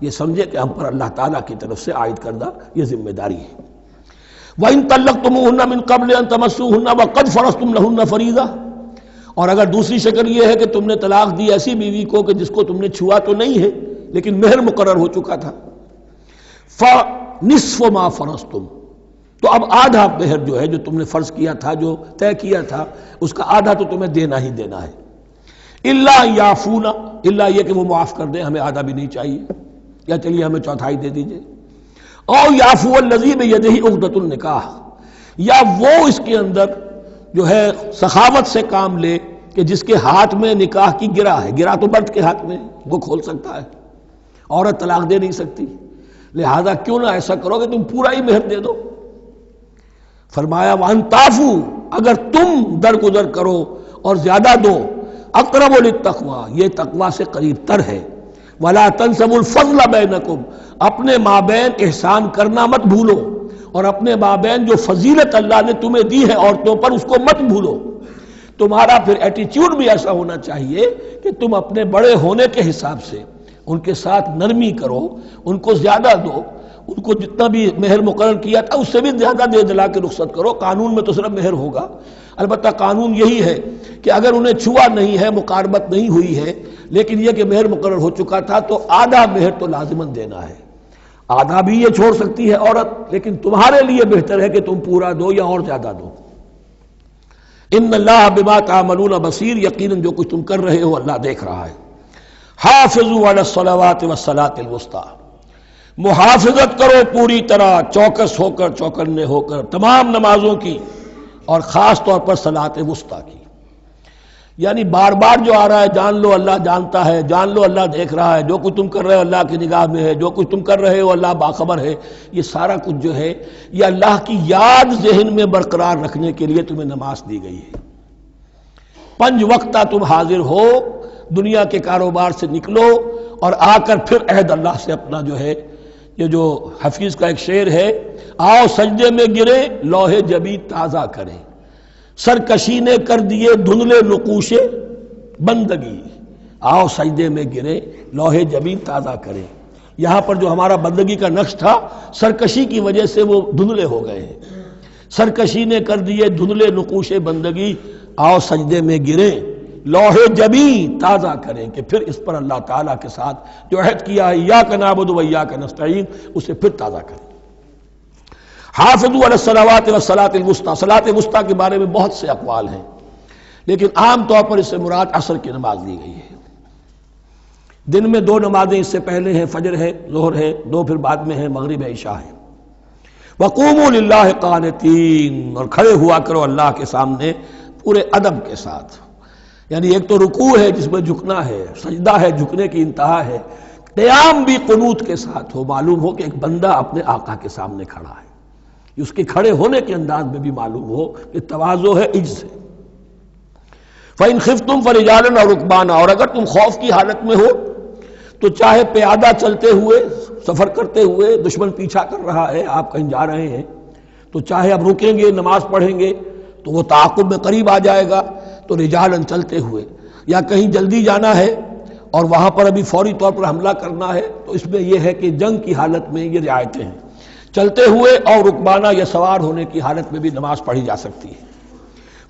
یہ سمجھے کہ ہم پر اللہ تعالیٰ کی طرف سے عائد کردہ یہ ذمہ داری ہے۔ وَإِن طَلَّقْتُمُوهُنَّ مِن قَبْلِ أَن تَمَسُّوهُنَّ وَقَدْ فَرَضْتُمْ لَهُنَّ فَرِيضَةً، اور اگر دوسری شکل یہ ہے کہ تم نے طلاق دی ایسی بیوی کو کہ جس کو تم نے چھوا تو نہیں ہے لیکن مہر مقرر ہو چکا تھا، فَنِصْفُ مَا فَرَضْتُمْ، تو اب آدھا مہر جو ہے جو تم نے فرض کیا تھا، جو طے کیا تھا، اس کا آدھا تو تمہیں دینا ہی دینا ہے۔ الا یعفون، الا یہ کہ وہ معاف کر دیں، ہمیں آدھا بھی نہیں چاہیے، یا چلیے ہمیں چوتھائی دے دیجئے، او یعفو الذی بیدہ عقدۃ النکاح، یا وہ اس کے اندر جو ہے سخاوت سے کام لے کہ جس کے ہاتھ میں نکاح کی گرہ ہے، گرہ تو مرد کے ہاتھ میں وہ کھول سکتا ہے، عورت طلاق دے نہیں سکتی، لہذا کیوں نہ ایسا کرو کہ تم پورا ہی مہر دے دو۔ فرمایا وَأَن تَعْفُوا، اگر تم درگزر کرو اور زیادہ دو، اقرب للتقوی، یہ تقوی سے قریب تر ہے، وَلَا تَنْسَبُوا الْفَضْلَ بَيْنَكُمْ، اپنے مابین احسان کرنا مت بھولو، اور اپنے مابین جو فضیلت اللہ نے تمہیں دی ہے عورتوں پر اس کو مت بھولو۔ تمہارا پھر ایٹیچیوڈ بھی ایسا ہونا چاہیے کہ تم اپنے بڑے ہونے کے حساب سے ان کے ساتھ نرمی کرو، ان کو زیادہ دو، ان کو جتنا بھی مہر مقرر کیا تھا اس سے بھی زیادہ دے دلا کے رخصت کرو۔ قانون میں تو صرف مہر ہوگا، البتہ قانون یہی ہے کہ اگر انہیں چھوا نہیں ہے، مقاربت نہیں ہوئی ہے، لیکن یہ کہ مہر مقرر ہو چکا تھا تو آدھا مہر تو لازماً دینا ہے۔ آدھا بھی یہ چھوڑ سکتی ہے عورت، لیکن تمہارے لیے بہتر ہے کہ تم پورا دو یا اور زیادہ دو۔ ان اللہ بما تعملون بصیر، یقیناً جو کچھ تم کر رہے ہو اللہ دیکھ رہا ہے۔ حافظوا علی الصلوات والصلاۃ الوسطی، محافظت کرو پوری طرح، چوکس ہو کر، چوکنے ہو کر تمام نمازوں کی، اور خاص طور پر صلاۃ وسطیٰ کی۔ یعنی بار بار جو آ رہا ہے جان لو اللہ جانتا ہے، جان لو اللہ دیکھ رہا ہے، جو کچھ تم کر رہے ہو اللہ کی نگاہ میں ہے، جو کچھ تم کر رہے ہو اللہ باخبر ہے، یہ سارا کچھ جو ہے یہ اللہ کی یاد ذہن میں برقرار رکھنے کے لیے تمہیں نماز دی گئی ہے۔ 5 وقتہ تم حاضر ہو، دنیا کے کاروبار سے نکلو اور آ کر پھر عہد اللہ سے اپنا جو ہے، یہ جو حفیظ کا ایک شعر ہے، آؤ سجدے میں گرے لوح جبیں تازہ کریں، سرکشی نے کر دیے دھندلے نقوش بندگی، آؤ سجدے میں گرے لوح جبیں تازہ کریں۔ یہاں پر جو ہمارا بندگی کا نقش تھا سرکشی کی وجہ سے وہ دھندلے ہو گئے ہیں، سرکشی نے کر دیے دھندلے نقوش بندگی، آؤ سجدے میں گرے لوح جبیں تازہ کریں، کہ پھر اس پر اللہ تعالیٰ کے ساتھ جو عہد کیا ہے ایاک نعبد و ایاک نستعین اسے پھر تازہ کریں۔ حافظوا علی الصلوات والصلاۃ الوسطی، صلاۃ وسطیٰ کے بارے میں بہت سے اقوال ہیں، لیکن عام طور پر اس سے مراد عصر کی نماز لی گئی ہے۔ دن میں 2 نمازیں اس سے پہلے ہیں، فجر ہے، ظہر ہے، 2 پھر بعد میں ہے، مغرب ہے، عشاء ہے۔ وقوموا للہ قانتین، اور کھڑے ہوا کرو اللہ کے سامنے پورے ادب کے ساتھ، یعنی ایک تو رکوع ہے جس میں جھکنا ہے، سجدہ ہے جھکنے کی انتہا ہے، قیام بھی قنوت کے ساتھ ہو، معلوم ہو کہ ایک بندہ اپنے آقا کے سامنے کھڑا ہے، اس کے کھڑے ہونے کے انداز میں بھی معلوم ہو کہ تواضع ہے، عجز ہے۔ فَإِنْ خِفْتُمْ فَرِجَالًا أَوْ رُكْبَانًا، اور اگر تم خوف کی حالت میں ہو تو چاہے پیادہ چلتے ہوئے، سفر کرتے ہوئے، دشمن پیچھا کر رہا ہے، آپ کہیں جا رہے ہیں تو چاہے اب رکیں گے نماز پڑھیں گے تو وہ تعاقب میں قریب آ جائے گا، تو رجالن چلتے ہوئے، یا کہیں جلدی جانا ہے اور وہاں پر ابھی فوری طور پر حملہ کرنا ہے تو اس میں یہ ہے کہ جنگ کی حالت میں یہ رعایتیں ہیں، چلتے ہوئے اور رکبانہ یا سوار ہونے کی حالت میں بھی نماز پڑھی جا سکتی ہے۔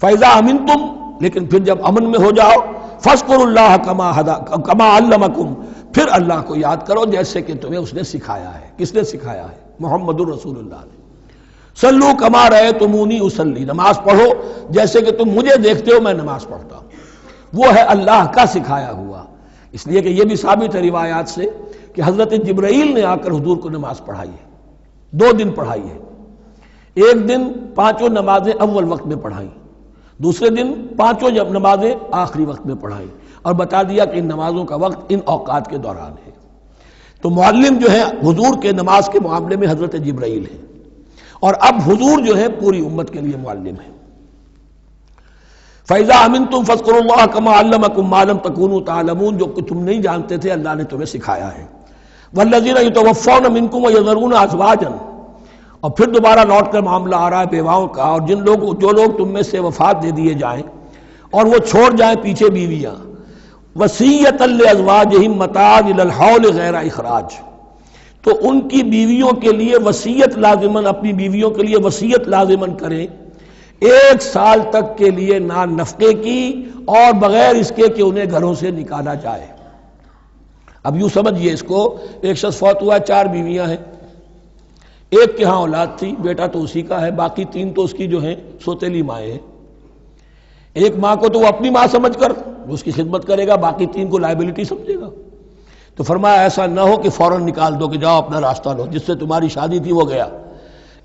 فَإِذَا أَمِنْتُمْ، لیکن پھر جب امن میں ہو جاؤ، فَاذْكُرُوا اللَّهَ كَمَا عَلَّمَكُمْ، پھر اللہ کو یاد کرو جیسے کہ تمہیں اس نے سکھایا ہے۔ کس نے سکھایا ہے؟ محمد الرسول اللہ نے۔ صلو کما رأیتمونی اصلی، نماز پڑھو جیسے کہ تم مجھے دیکھتے ہو میں نماز پڑھتا ہوں۔ وہ ہے اللہ کا سکھایا ہوا، اس لیے کہ یہ بھی ثابت ہے روایات سے کہ حضرت جبرائیل نے آ کر حضور کو نماز پڑھائی ہے، 2 دن پڑھائی ہے۔ ایک دن 5 نمازیں اول وقت میں پڑھائیں، دوسرے دن 5 نمازیں آخری وقت میں پڑھائیں، اور بتا دیا کہ ان نمازوں کا وقت ان اوقات کے دوران ہے۔ تو معلم جو ہے حضور کے نماز کے معاملے میں حضرت جبرائیل ہے، اور اب حضور جو ہے پوری امت کے لیے معلم ہے۔ فَإِذَا أَمِنْتُمْ فَاذْكُرُوا اللَّهَ كَمَا عَلَّمَكُمْ مَا لَمْ تَكُونُوا تَعْلَمُونَ، جو کچھ تم نہیں جانتے تھے اللہ نے تمہیں سکھایا ہے۔ وَالَّذِينَ يُتَوَفَّوْنَ مِنْكُمْ وَيَذَرُونَ أَزْوَاجًا، اور پھر دوبارہ لوٹ کر معاملہ آ رہا ہے بیواؤں کا، اور جو لوگ تم میں سے وفات دے دیے جائیں اور وہ چھوڑ جائیں پیچھے بیویاں، وصیۃ لازواجہم متاعا الی الحول غیر اخراج، تو ان کی بیویوں کے لیے وصیت لازماً، اپنی بیویوں کے لیے وصیت لازماً کریں 1 سال تک کے لیے نان نفقے کی، اور بغیر اس کے کہ انہیں گھروں سے نکالا جائے۔ اب یوں سمجھئے اس کو، ایک شخص فوت ہوا، 4 بیویاں ہیں، ایک کے ہاں اولاد تھی، بیٹا تو اسی کا ہے، باقی 3 تو اس کی جو ہیں سوتیلی مائیں ہیں۔ ایک ماں کو تو وہ اپنی ماں سمجھ کر اس کی خدمت کرے گا، باقی 3 کو لائبلٹی سمجھے گا۔ تو فرمایا ایسا نہ ہو کہ فوراً نکال دو کہ جاؤ اپنا راستہ لو، جس سے تمہاری شادی تھی وہ گیا۔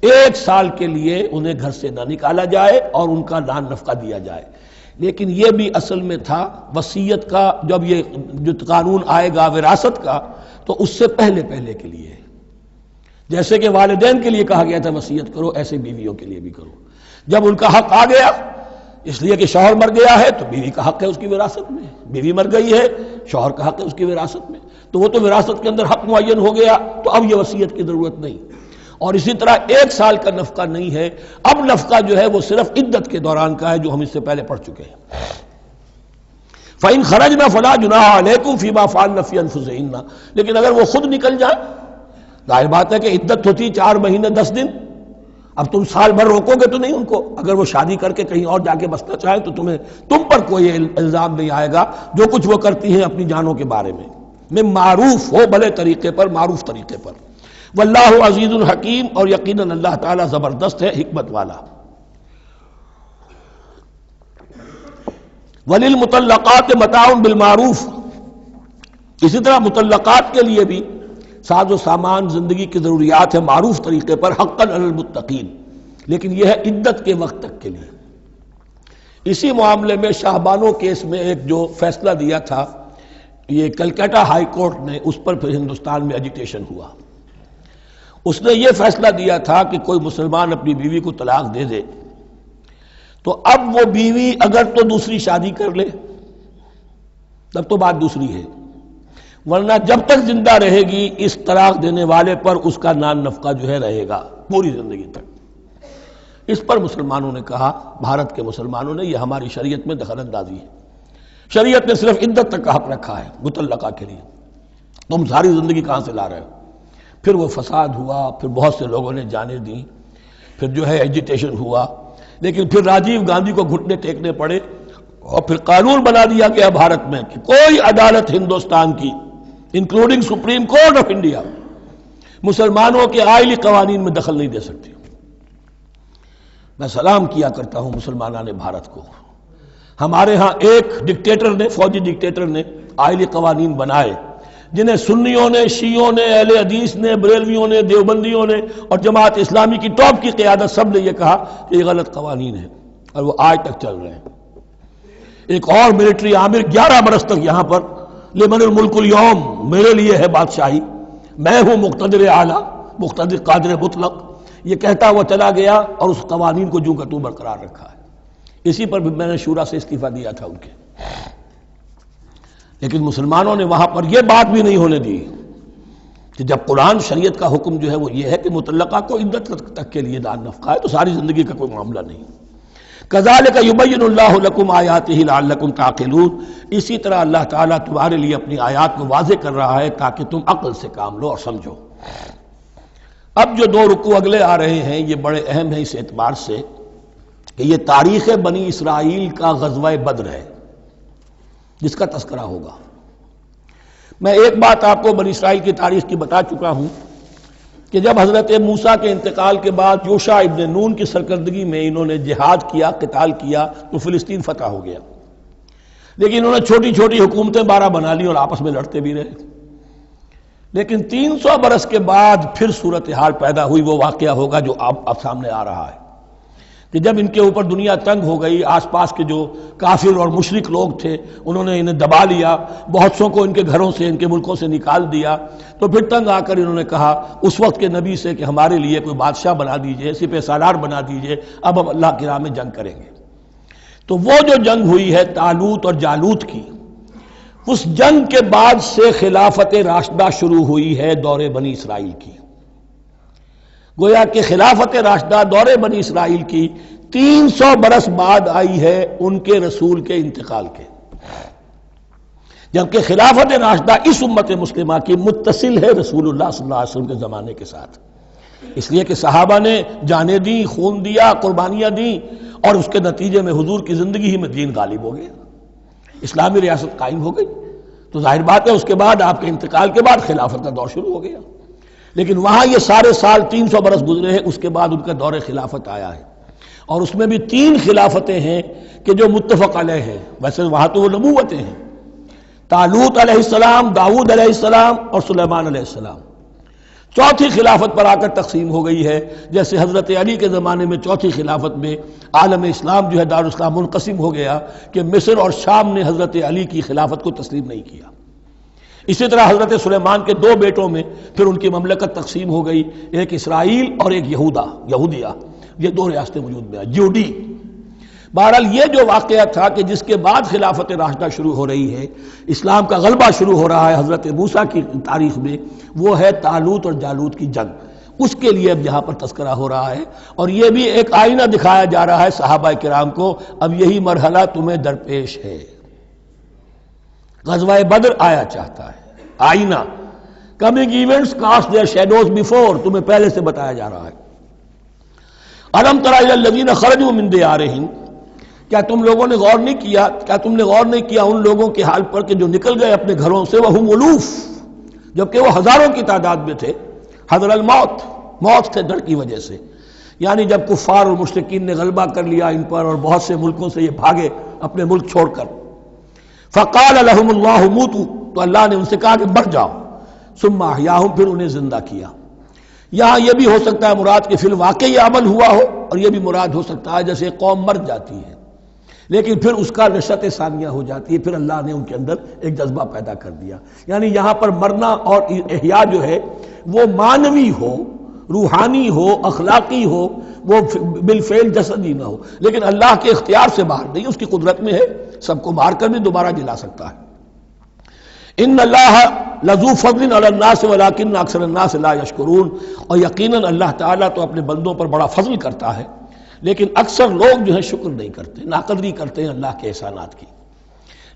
1 سال کے لیے انہیں گھر سے نہ نکالا جائے اور ان کا نان نفقہ دیا جائے۔ لیکن یہ بھی اصل میں تھا وصیت کا، جب یہ جو قانون آئے گا وراثت کا تو اس سے پہلے کے لیے، جیسے کہ والدین کے لیے کہا گیا تھا وصیت کرو، ایسے بیویوں کے لیے بھی کرو۔ جب ان کا حق آ گیا، اس لیے کہ شوہر مر گیا ہے تو بیوی کا حق ہے اس کی وراثت میں، بیوی مر گئی ہے شوہر کا حق ہے اس کی وراثت میں، تو وہ تو وراثت کے اندر حق معین ہو گیا، تو اب یہ وصیت کی ضرورت نہیں۔ اور اسی طرح 1 سال کا نفقہ نہیں ہے، اب نفقہ جو ہے وہ صرف عدت کے دوران کا ہے، جو ہم اس سے پہلے پڑھ چکے ہیں۔ فَإِنْ خَرَجْنَ فَلَا جُنَاحَ عَلَيْكُمْ فِي مَا فَعَلْنَ فِي أَنفُسِهِنَّ، لیکن اگر وہ خود نکل جائیں، ظاہر بات ہے کہ عدت ہوتی 4 مہینے 10 دن، اب تم سال بھر روکو گے تو نہیں ان کو، اگر وہ شادی کر کے کہیں اور جا کے بسنا چاہیں تو تم پر کوئی الزام نہیں آئے گا، جو کچھ وہ کرتی ہیں اپنی جانوں کے بارے میں معروف ہو، بھلے طریقے پر، معروف طریقے پر۔ واللہ عزیز الحکیم، اور یقیناً اللہ تعالیٰ زبردست ہے، حکمت والا۔ وللمطلقات متاع بالمعروف، اسی طرح مطلقات کے لیے بھی ساز و سامان زندگی کی ضروریات ہے معروف طریقے پر، حقا علی المتقین، لیکن یہ ہے عدت کے وقت تک کے لیے۔ اسی معاملے میں شاہ بانو کیس میں ایک جو فیصلہ دیا تھا یہ کلکتہ ہائی کورٹ نے، اس پر پھر ہندوستان میں ایجیٹیشن ہوا۔ اس نے یہ فیصلہ دیا تھا کہ کوئی مسلمان اپنی بیوی کو طلاق دے دے تو اب وہ بیوی اگر تو دوسری شادی کر لے تب تو بات دوسری ہے، ورنہ جب تک زندہ رہے گی اس طلاق دینے والے پر اس کا نان نفقہ جو ہے رہے گا پوری زندگی تک۔ اس پر مسلمانوں نے کہا، بھارت کے مسلمانوں نے، یہ ہماری شریعت میں دخل اندازی ہے، شریعت نے صرف عدت تک کا حق رکھا ہے مطلقہ کے لیے، تم ساری زندگی کہاں سے لا رہے ہو؟ پھر وہ فساد ہوا، پھر بہت سے لوگوں نے جانیں دیں، پھر جو ہے ایجیٹیشن ہوا، لیکن پھر راجیو گاندھی کو گھٹنے ٹیکنے پڑے، اور پھر قانون بنا دیا گیا بھارت میں کہ کوئی عدالت ہندوستان کی including supreme court of India مسلمانوں کے آئلی قوانین میں دخل نہیں دے سکتی۔ میں سلام کیا کرتا ہوں مسلمانان بھارت کو، ہمارے ہاں ایک ڈکٹیٹر نے، فوجی ڈکٹیٹر نے آئلی قوانین بنائے جنہیں سنیوں نے، شیعوں نے، اہل حدیث نے، بریلویوں نے، دیوبندیوں نے اور جماعت اسلامی کی ٹاپ کی قیادت سب نے یہ کہا کہ یہ غلط قوانین ہیں، اور وہ آج تک چل رہے ہیں۔ ایک اور ملٹری عامر 11 برس تک یہاں پر لمن الملک اليوم، میرے لیے ہے بادشاہی، میں ہوں مقتدر اعلیٰ، مقتدر قادر مطلق، یہ کہتا ہوا چلا گیا اور اس قوانین کو جوں کا توں برقرار رکھا ہے۔ اسی پر بھی میں نے شورا سے استعفیٰ دیا تھا ان کے، لیکن مسلمانوں نے وہاں پر یہ بات بھی نہیں ہونے دی کہ جب قرآن شریعت کا حکم جو ہے وہ یہ ہے کہ مطلقہ کو عدت تک کے لیے دان نفقہ ہے تو ساری زندگی کا کوئی معاملہ نہیں۔ کذالک یبین اللہ لکم آیاتہ لعلکم تعقلون، اسی طرح اللہ تعالیٰ تمہارے لیے اپنی آیات کو واضح کر رہا ہے تاکہ تم عقل سے کام لو اور سمجھو۔ اب جو 2 رکوع اگلے آ رہے ہیں یہ بڑے اہم ہیں اس اعتبار سے کہ یہ تاریخ بنی اسرائیل کا غزوہ بدر ہے جس کا تذکرہ ہوگا۔ میں ایک بات آپ کو بنی اسرائیل کی تاریخ کی بتا چکا ہوں کہ جب حضرت موسیٰ کے انتقال کے بعد یوشع ابن نون کی سرکردگی میں انہوں نے جہاد کیا، قتال کیا تو فلسطین فتح ہو گیا، لیکن انہوں نے چھوٹی چھوٹی حکومتیں 12 بنا لی اور آپس میں لڑتے بھی رہے۔ لیکن 300 برس کے بعد پھر صورتحال پیدا ہوئی، وہ واقعہ ہوگا جو اب سامنے آ رہا ہے کہ جب ان کے اوپر دنیا تنگ ہو گئی، آس پاس کے جو کافر اور مشرک لوگ تھے انہوں نے انہیں دبا لیا، بہت سو کو ان کے گھروں سے، ان کے ملکوں سے نکال دیا، تو پھر تنگ آ کر انہوں نے کہا اس وقت کے نبی سے کہ ہمارے لیے کوئی بادشاہ بنا دیجئے، سپہ سالار بنا دیجئے، اب ہم اللہ کی راہ میں جنگ کریں گے۔ تو وہ جو جنگ ہوئی ہے طالوت اور جالوت کی، اس جنگ کے بعد سے خلافت راشدہ شروع ہوئی ہے دور بنی اسرائیل کی۔ گویا کہ خلافت راشدہ دور بنی اسرائیل کی 300 برس بعد آئی ہے ان کے رسول کے انتقال کے۔ جبکہ خلافت راشدہ اس امت مسلمہ کی متصل ہے رسول اللہ صلی اللہ علیہ وسلم کے زمانے کے ساتھ، اس لیے کہ صحابہ نے جانیں دیں، خون دیا، قربانیاں دیں، اور اس کے نتیجے میں حضور کی زندگی ہی میں دین غالب ہو گیا، اسلامی ریاست قائم ہو گئی۔ تو ظاہر بات ہے اس کے بعد آپ کے انتقال کے بعد خلافت کا دور شروع ہو گیا، لیکن وہاں یہ سارے سال 300 برس گزرے ہیں، اس کے بعد ان کا دور خلافت آیا ہے، اور اس میں بھی 3 خلافتیں ہیں کہ جو متفق علیہ ہیں۔ ویسے وہاں تو وہ نبوتیں ہیں، طالوت علیہ السلام، داؤد علیہ السلام اور سلیمان علیہ السلام۔ چوتھی خلافت پر آ کر تقسیم ہو گئی ہے، جیسے حضرت علی کے زمانے میں چوتھی خلافت میں عالم اسلام جو ہے دارالاسلام منقسم ہو گیا کہ مصر اور شام نے حضرت علی کی خلافت کو تسلیم نہیں کیا۔ اسی طرح حضرت سلیمان کے 2 بیٹوں میں پھر ان کی مملکت تقسیم ہو گئی، ایک اسرائیل اور ایک یہودیہ، یہ 2 ریاستیں وجود میں آئی، جوڈی۔ بہرحال یہ جو واقعہ تھا کہ جس کے بعد خلافت راشدہ شروع ہو رہی ہے، اسلام کا غلبہ شروع ہو رہا ہے حضرت موسیٰ کی تاریخ میں، وہ ہے طالوت اور جالوت کی جنگ۔ اس کے لیے اب یہاں پر تذکرہ ہو رہا ہے، اور یہ بھی ایک آئینہ دکھایا جا رہا ہے صحابہ کرام کو، اب یہی مرحلہ تمہیں درپیش ہے۔ غزوہ بدر آیا چاہتا ہے، آئینہ، coming events cast their shadows before, تمہیں پہلے سے بتایا جا رہا ہے۔ الم تر الی الذین خرجوا من دیارہم، کیا تم لوگوں نے غور نہیں کیا ان لوگوں کے حال پر کہ جو نکل گئے اپنے گھروں سے، وہم الوف، جبکہ وہ ہزاروں کی تعداد میں تھے، حذر الموت، موت سے ڈر کی وجہ سے، یعنی جب کفار اور مشرکین نے غلبہ کر لیا ان پر اور بہت سے ملکوں سے یہ بھاگے اپنے ملک چھوڑ کر، فقال لهم اللہ موتوا، تو اللہ نے ان سے کہا کہ مر جاؤ، ثم احیاہم، پھر انہیں زندہ کیا۔ یہاں یہ بھی ہو سکتا ہے مراد کہ فی الواقع یہ عمل ہوا ہو، اور یہ بھی مراد ہو سکتا ہے جیسے قوم مر جاتی ہے لیکن پھر اس کا نشأت ثانیہ ہو جاتی ہے، پھر اللہ نے ان کے اندر ایک جذبہ پیدا کر دیا۔ یعنی یہاں پر مرنا اور احیاء جو ہے وہ معنوی ہو، روحانی ہو، اخلاقی ہو، وہ بالفعل جسدی نہ ہو، لیکن اللہ کے اختیار سے باہر نہیں، اس کی قدرت میں ہے، سب کو مار کر بھی دوبارہ جلا سکتا ہے۔ ان اللہ لذو فضل علی الناس ولکن اکثر الناس لا یشکرون، اور یقیناً اللہ تعالیٰ تو اپنے بندوں پر بڑا فضل کرتا ہے، لیکن اکثر لوگ جو ہیں شکر نہیں کرتے، ناقدری کرتے ہیں اللہ کے احسانات کی۔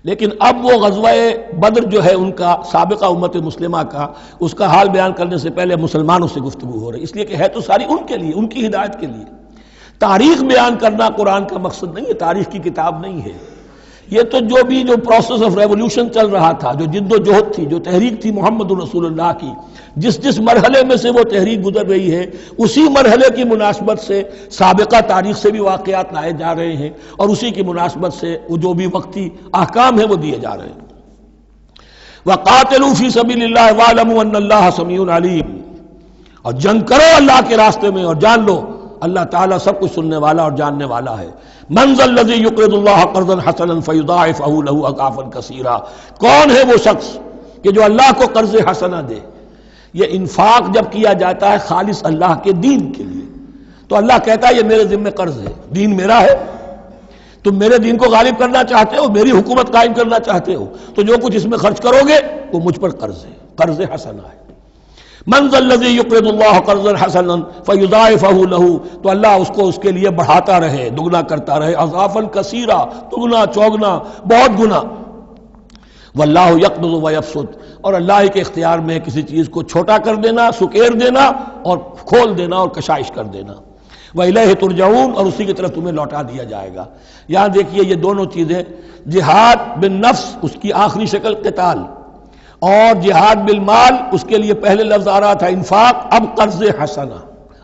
لیکن اب وہ غزوہ بدر جو ہے ان کا سابقہ امت مسلمہ کا، اس کا حال بیان کرنے سے پہلے مسلمانوں سے گفتگو ہو رہی، اس لیے کہ ہے تو ساری ان کے لیے، ان کی ہدایت کے لیے۔ تاریخ بیان کرنا قرآن کا مقصد نہیں ہے، تاریخ کی کتاب نہیں ہے یہ، تو جو پروسیس آف ریولوشن چل رہا تھا، جو جد و جہد تھی، جو تحریک تھی محمد رسول اللہ کی، جس مرحلے میں سے وہ تحریک گزر رہی ہے، اسی مرحلے کی مناسبت سے سابقہ تاریخ سے بھی واقعات لائے جا رہے ہیں، اور اسی کی مناسبت سے وہ جو بھی وقتی احکام ہیں وہ دیے جا رہے ہیں۔ وَقَاتِلُوا فِي سَبِيلِ اللَّهِ وَاعْلَمُوا أَنَّ اللَّهَ سَمِيعٌ عَلِيمٌ، اور جنگ کرو اللہ کے راستے میں، اور جان لو اللہ تعالیٰ سب کچھ سننے والا اور جاننے والا ہے۔ من ذا الذی یقرض اللہ قرضا حسنا فیضاعفہ لہ اضعافا کثیرا، کون ہے وہ شخص کہ جو اللہ کو قرض حسنہ دے؟ یہ انفاق جب کیا جاتا ہے خالص اللہ کے دین کے لیے، تو اللہ کہتا ہے یہ میرے ذمہ قرض ہے، دین میرا ہے، تم میرے دین کو غالب کرنا چاہتے ہو، میری حکومت قائم کرنا چاہتے ہو، تو جو کچھ اس میں خرچ کرو گے وہ مجھ پر قرض ہے، قرض حسنہ ہے۔ من ذا الذی یقرض اللہ قرضا حسنا فیضاعفہ لہ، تو اللہ اس کو اس کے لیے بڑھاتا رہے، دگنا کرتا رہے، اضعافا کثیرا، دگنا چوگنا، بہت گنا۔ واللہ یقبض ویبسط، اور اللہ ہی کے اختیار میں کسی چیز کو چھوٹا کر دینا، سکیر دینا، اور کھول دینا اور کشائش کر دینا۔ وَإِلَيْهِ تُرْجَعُونَ، اور اسی کی طرف تمہیں لوٹا دیا جائے گا۔ یہاں دیکھیے یہ دونوں چیزیں، جہاد بالنفس اس کی آخری شکل قتال، اور جہاد بالمال اس کے لیے پہلے لفظ آ رہا تھا انفاق، اب قرض حسنہ،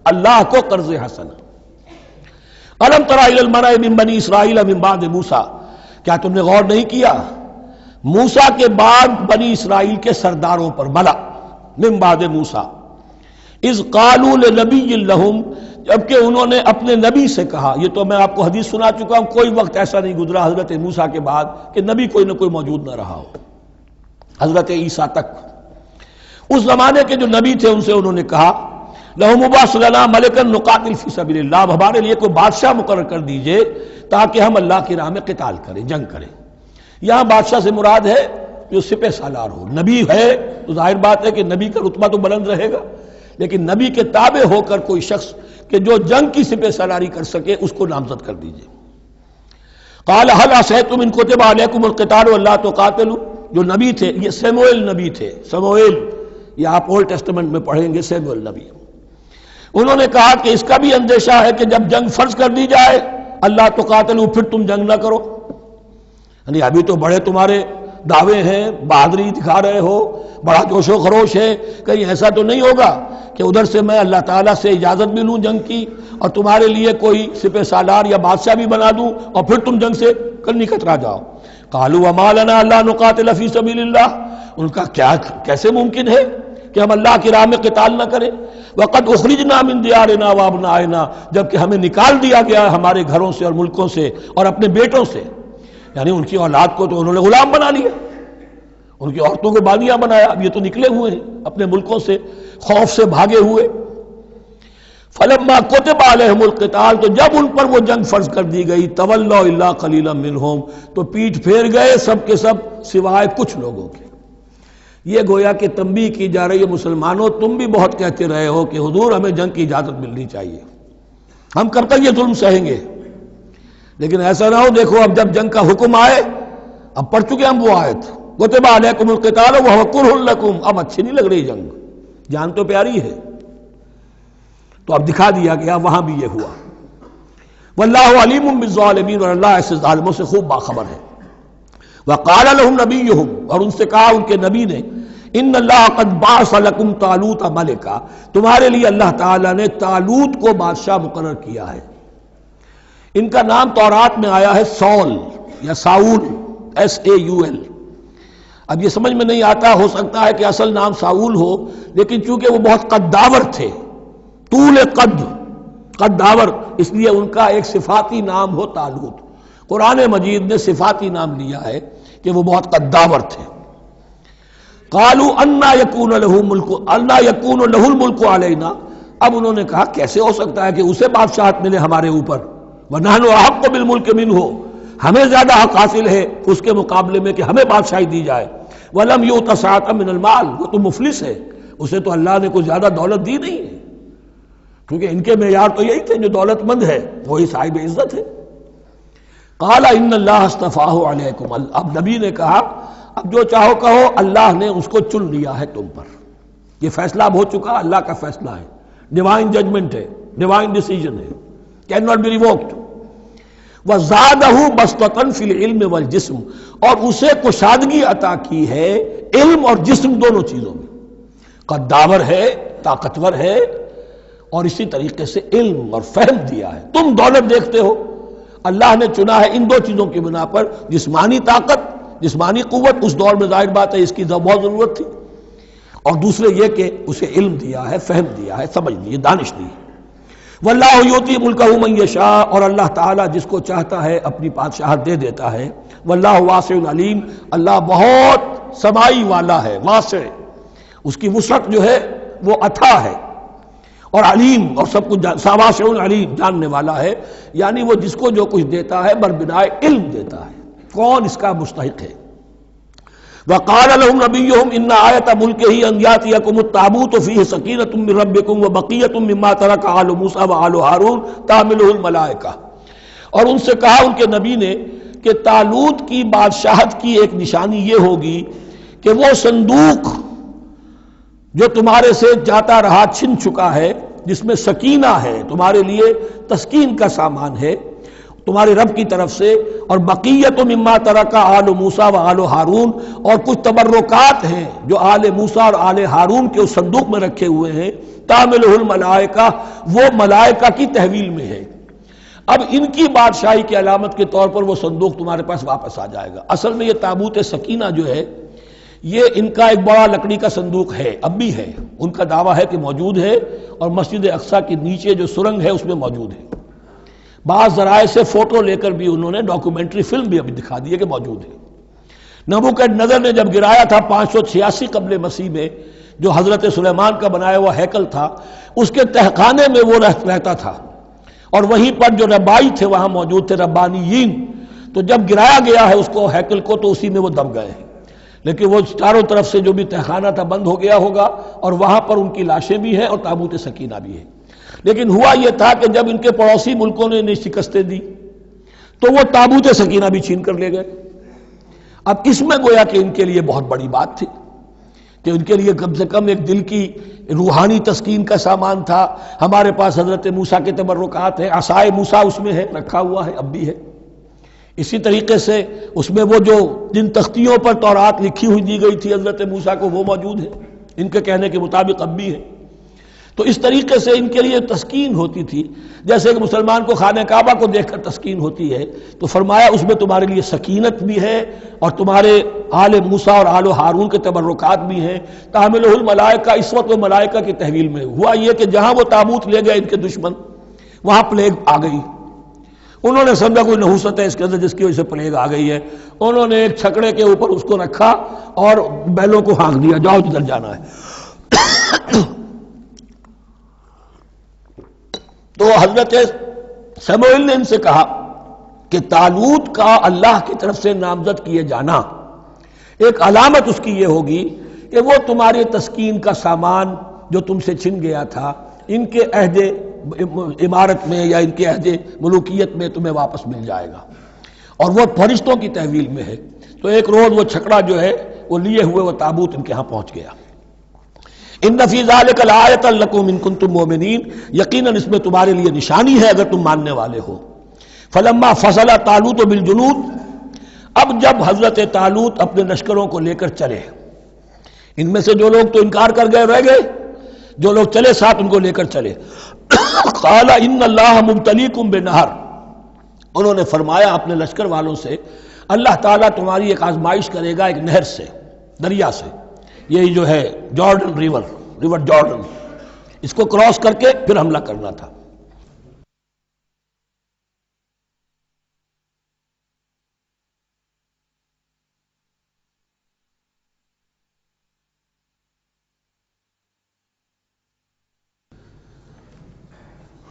اللہ کو قرض حسنہ۔ الم تر الی الملأ من بنی اسرائیل من بعد موسیٰ، کیا تم نے غور نہیں کیا موسیٰ کے بعد بنی اسرائیل کے سرداروں پر، ملا من بعد موسیٰ، اذ قالوا لنبی لہم، جبکہ انہوں نے اپنے نبی سے کہا۔ یہ تو میں آپ کو حدیث سنا چکا ہوں، کوئی وقت ایسا نہیں گزرا حضرت موسیٰ کے بعد کہ نبی کوئی نہ کوئی موجود نہ رہا ہو، حضرت عیسیٰ تک۔ اس زمانے کے جو نبی تھے ان سے انہوں نے کہا لَهُمْ مُبَعْثُ لَنَا مَلِكًا نُقَاتِلْ فِي سَبِيلِ اللَّهِ، اب ہمارے لیے کوئی بادشاہ مقرر کر دیجئے تاکہ ہم اللہ کی راہ میں قتال کریں، جنگ کریں۔ یہاں بادشاہ سے مراد ہے جو سپہ سالار ہو، نبی ہے تو ظاہر بات ہے کہ نبی کا رتبہ تو بلند رہے گا، لیکن نبی کے تابع ہو کر کوئی شخص کہ جو جنگ کی سپہ سالاری کر سکے اس کو نامزد کر دیجئے۔ قال هل عصیتم ان کتب علیکم القتال الا تقاتلوا، جو نبی تھے، یہ سیموئیل نبی تھے، سموئیل، یہ آپ اولڈ ٹیسٹمنٹ میں پڑھیں گے، سیموئیل نبی، انہوں نے کہا کہ اس کا بھی اندیشہ ہے کہ جب جنگ فرض کر دی جائے اللہ تو قاتلو، پھر تم جنگ نہ کرو، یعنی ابھی تو بڑے تمہارے دعوے ہیں، بہادری دکھا رہے ہو، بڑا جوش و خروش ہے، کہیں ایسا تو نہیں ہوگا کہ ادھر سے میں اللہ تعالیٰ سے اجازت بھی لوں جنگ کی اور تمہارے لیے کوئی سپہ سالار یا بادشاہ بھی بنا دوں اور پھر تم جنگ سے کل کترا جاؤ۔ قالوا وما لنا الا نقاتل فی سبیل اللہ، ان کا کیا کیسے ممکن ہے کہ ہم اللہ کی راہ میں قتال نہ کریں؟ وقد اخرجنا من دیارنا وابنائنا، جبکہ ہمیں نکال دیا گیا ہے ہمارے گھروں سے اور ملکوں سے اور اپنے بیٹوں سے، یعنی ان کی اولاد کو تو انہوں نے غلام بنا لیا، ان کی عورتوں کو باندیاں بنایا، اب یہ تو نکلے ہوئے ہیں اپنے ملکوں سے، خوف سے بھاگے ہوئے۔ فلما كتب عليهم القتال، تو جب ان پر وہ جنگ فرض کر دی گئی، تولوا الا قليلا منهم، تو پیٹھ پھیر گئے سب کے سب سوائے کچھ لوگوں کے۔ یہ گویا کہ تنبیہ کی جا رہی ہے، مسلمانوں تم بھی بہت کہتے رہے ہو کہ حضور ہمیں جنگ کی اجازت ملنی چاہیے، ہم کب تک یہ ظلم سہیں گے، لیکن ایسا نہ ہو دیکھو اب جب جنگ کا حکم آئے، اب پڑھ چکے ہم وہ آیت کتب علیکم القتال وہو کرہ لکم، اب اچھی نہیں لگ رہی جنگ، جان تو پیاری ہے، تو اب دکھا دیا گیا وہاں بھی یہ ہوا۔ واللہ علیم بالظالمین، اور اللہ ایسے ظالموں سے خوب باخبر ہے۔ وقال لهم نبیہم، اور ان سے کہا ان کے نبی نے، ان اللہ قد بعث لکم طالوت ملکا، تمہارے لیے اللہ تعالیٰ نے طالوت کو بادشاہ مقرر کیا ہے۔ ان کا نام تورات میں آیا ہے سول یا ساؤل، SAUL۔ اب یہ سمجھ میں نہیں آتا، ہو سکتا ہے کہ اصل نام ساؤل ہو، لیکن چونکہ وہ بہت قداور تھے، طول قداور، اس لیے ان کا ایک صفاتی نام ہو طالوت۔ قرآن مجید نے صفاتی نام لیا ہے کہ وہ بہت قداور تھے۔ قالوا انا یکون لہ الملک علینا، اب انہوں نے کہا کیسے ہو سکتا ہے کہ اسے بادشاہت ملے ہمارے اوپر، ونحن احق بالملک منہ، ہمیں زیادہ حق حاصل ہے اس کے مقابلے میں کہ ہمیں بادشاہی دی جائے۔ ولم یؤت سعۃ من المال، وہ تو مفلس ہے، اسے تو اللہ نے کوئی زیادہ دولت دی نہیں ہے، کیونکہ ان کے معیار تو یہی تھے، جو دولت مند ہے وہی صاحب عزت ہے۔ قال ان اللہ اصطفاہ علیکم، اب نبی نے کہا اب جو چاہو کہو، اللہ نے اس کو چن لیا ہے تم پر، یہ فیصلہ اب ہو چکا، اللہ کا فیصلہ ہے، ڈیوائن ججمنٹ ہے، ڈیوائن ڈیسیجن ہے، کین ناٹ بی ریووکڈ۔ وَزَادَهُ بَسْطَةً فِي الْعِلْمِ وَالْجِسْمِ، اور اسے کشادگی عطا کی ہے علم اور جسم دونوں چیزوں میں، قداور ہے، طاقتور ہے، اور اسی طریقے سے علم اور فہم دیا ہے۔ تم دولت دیکھتے ہو، اللہ نے چنا ہے ان دو چیزوں کی بنا پر، جسمانی طاقت، جسمانی قوت، اس دور میں ظاہر بات ہے اس کی بہت ضرورت تھی، اور دوسرے یہ کہ اسے علم دیا ہے، فہم دیا ہے، سمجھ دی ہے، دانش دی ہے۔ واللہ یؤتی ملکہ من یشاء، اور اللہ تعالیٰ جس کو چاہتا ہے اپنی بادشاہت دے دیتا ہے۔ واللہ واسع علیم، اللہ بہت سمائی والا ہے، واسع، اس کی وسعت جو ہے وہ عطا ہے، اور علیم، اور سب کچھ واسع علیم، جاننے والا ہے، یعنی وہ جس کو جو کچھ دیتا ہے بربنائے علم دیتا ہے، کون اس کا مستحق ہے۔ وقال لهم نبيهم ان آیۃ ملکہ ان یاتیکم التابوت فیہ سکینۃ من ربکم وبقیۃ مما ترک آل موسیٰ وآل ہارون تحملہ الملائکہ، اور ان سے کہا ان کے نبی نے کہ طالوت کی بادشاہت کی ایک نشانی یہ ہوگی کہ وہ صندوق جو تمہارے سے جاتا رہا چھن چکا ہے، جس میں سکینہ ہے، تمہارے لیے تسکین کا سامان ہے تمہارے رب کی طرف سے، اور بقیت مما ترک آل موسیٰ و آل ہارون، اور کچھ تبرکات ہیں جو آل موسیٰ اور آل ہارون کے اس صندوق میں رکھے ہوئے ہیں، تحملہ الملائکہ، وہ ملائکہ کی تحویل میں ہے۔ اب ان کی بادشاہی کی علامت کے طور پر وہ صندوق تمہارے پاس واپس آ جائے گا۔ اصل میں یہ تابوت سکینہ جو ہے یہ ان کا ایک بڑا لکڑی کا صندوق ہے، اب بھی ہے، ان کا دعویٰ ہے کہ موجود ہے، اور مسجد اقصیٰ کے نیچے جو سرنگ ہے اس میں موجود ہے۔ بعض ذرائع سے فوٹو لے کر بھی انہوں نے ڈاکومنٹری فلم بھی ابھی دکھا دی ہے کہ موجود ہے۔ نبوکدنضر نے جب گرایا تھا 586 قبل مسیح میں، جو حضرت سلیمان کا بنایا ہوا ہیکل تھا، اس کے تہخانے میں وہ رہتا تھا، اور وہیں پر جو ربائی تھے وہاں موجود تھے، ربانیین، تو جب گرایا گیا ہے اس کو ہیکل کو تو اسی میں وہ دب گئے ہیں، لیکن وہ چاروں طرف سے جو بھی تہخانہ تھا بند ہو گیا ہوگا، اور وہاں پر ان کی لاشیں بھی ہیں اور تابوت سکینہ بھی ہے۔ لیکن ہوا یہ تھا کہ جب ان کے پڑوسی ملکوں نے انہیں شکستیں دی تو وہ تابوت سکینہ بھی چھین کر لے گئے۔ اب اس میں گویا کہ ان کے لیے بہت بڑی بات تھی کہ ان کے لیے کم سے کم ایک دل کی روحانی تسکین کا سامان تھا. ہمارے پاس حضرت موسیٰ کے تبرکات ہیں، عصائے موسیٰ اس میں ہے، رکھا ہوا ہے، اب بھی ہے. اسی طریقے سے اس میں وہ جو جن تختیوں پر تورات لکھی ہوئی دی گئی تھی حضرت موسیٰ کو، وہ موجود ہے ان کے کہنے کے مطابق، اب بھی ہے. تو اس طریقے سے ان کے لیے تسکین ہوتی تھی، جیسے کہ مسلمان کو خانہ کعبہ کو دیکھ کر تسکین ہوتی ہے. تو فرمایا اس میں تمہارے لیے سکینت بھی ہے اور تمہارے آل موسیٰ اور آل ہارون کے تبرکات بھی ہیں. تحملہ الملائکہ، اس وقت وہ ملائکہ کی تحویل میں ہوا یہ کہ جہاں وہ تابوت لے گئے ان کے دشمن، وہاں پلیگ آ گئی. انہوں نے سمجھا کوئی نحوست ہے اس کے اندر جس کی وجہ سے پلیگ آ گئی ہے. انہوں نے ایک چھکڑے کے اوپر اس کو رکھا اور بیلوں کو ہانک دیا، جاؤ جدھر جانا ہے. تو حضرت سموئیل نے ان سے کہا کہ طالوت کا اللہ کی طرف سے نامزد کیے جانا ایک علامت اس کی یہ ہوگی کہ وہ تمہاری تسکین کا سامان جو تم سے چھن گیا تھا، ان کے عہد عمارت میں یا ان کے عہد ملوکیت میں تمہیں واپس مل جائے گا، اور وہ فرشتوں کی تحویل میں ہے. تو ایک روز وہ چھکڑا جو ہے وہ لیے ہوئے وہ تابوت ان کے ہاں پہنچ گیا. ان فی ذلک لآیۃ لکم ان کنتم مؤمنین، یقیناً اس میں تمہارے لیے نشانی ہے اگر تم ماننے والے ہو. فلما فصل طالوت بالجنود، اب جب حضرت طالوت اپنے لشکروں کو لے کر چلے، ان میں سے جو لوگ تو انکار کر گئے رہ گئے، جو لوگ چلے ساتھ ان کو لے کر چلے. قال ان اللہ مبتلیکم بنہر، انہوں نے فرمایا اپنے لشکر والوں سے اللہ تعالیٰ تمہاری ایک آزمائش کرے گا ایک نہر سے، دریا سے. یہی جو ہے جارڈن ریور جارڈن، اس کو کراس کر کے پھر حملہ کرنا تھا.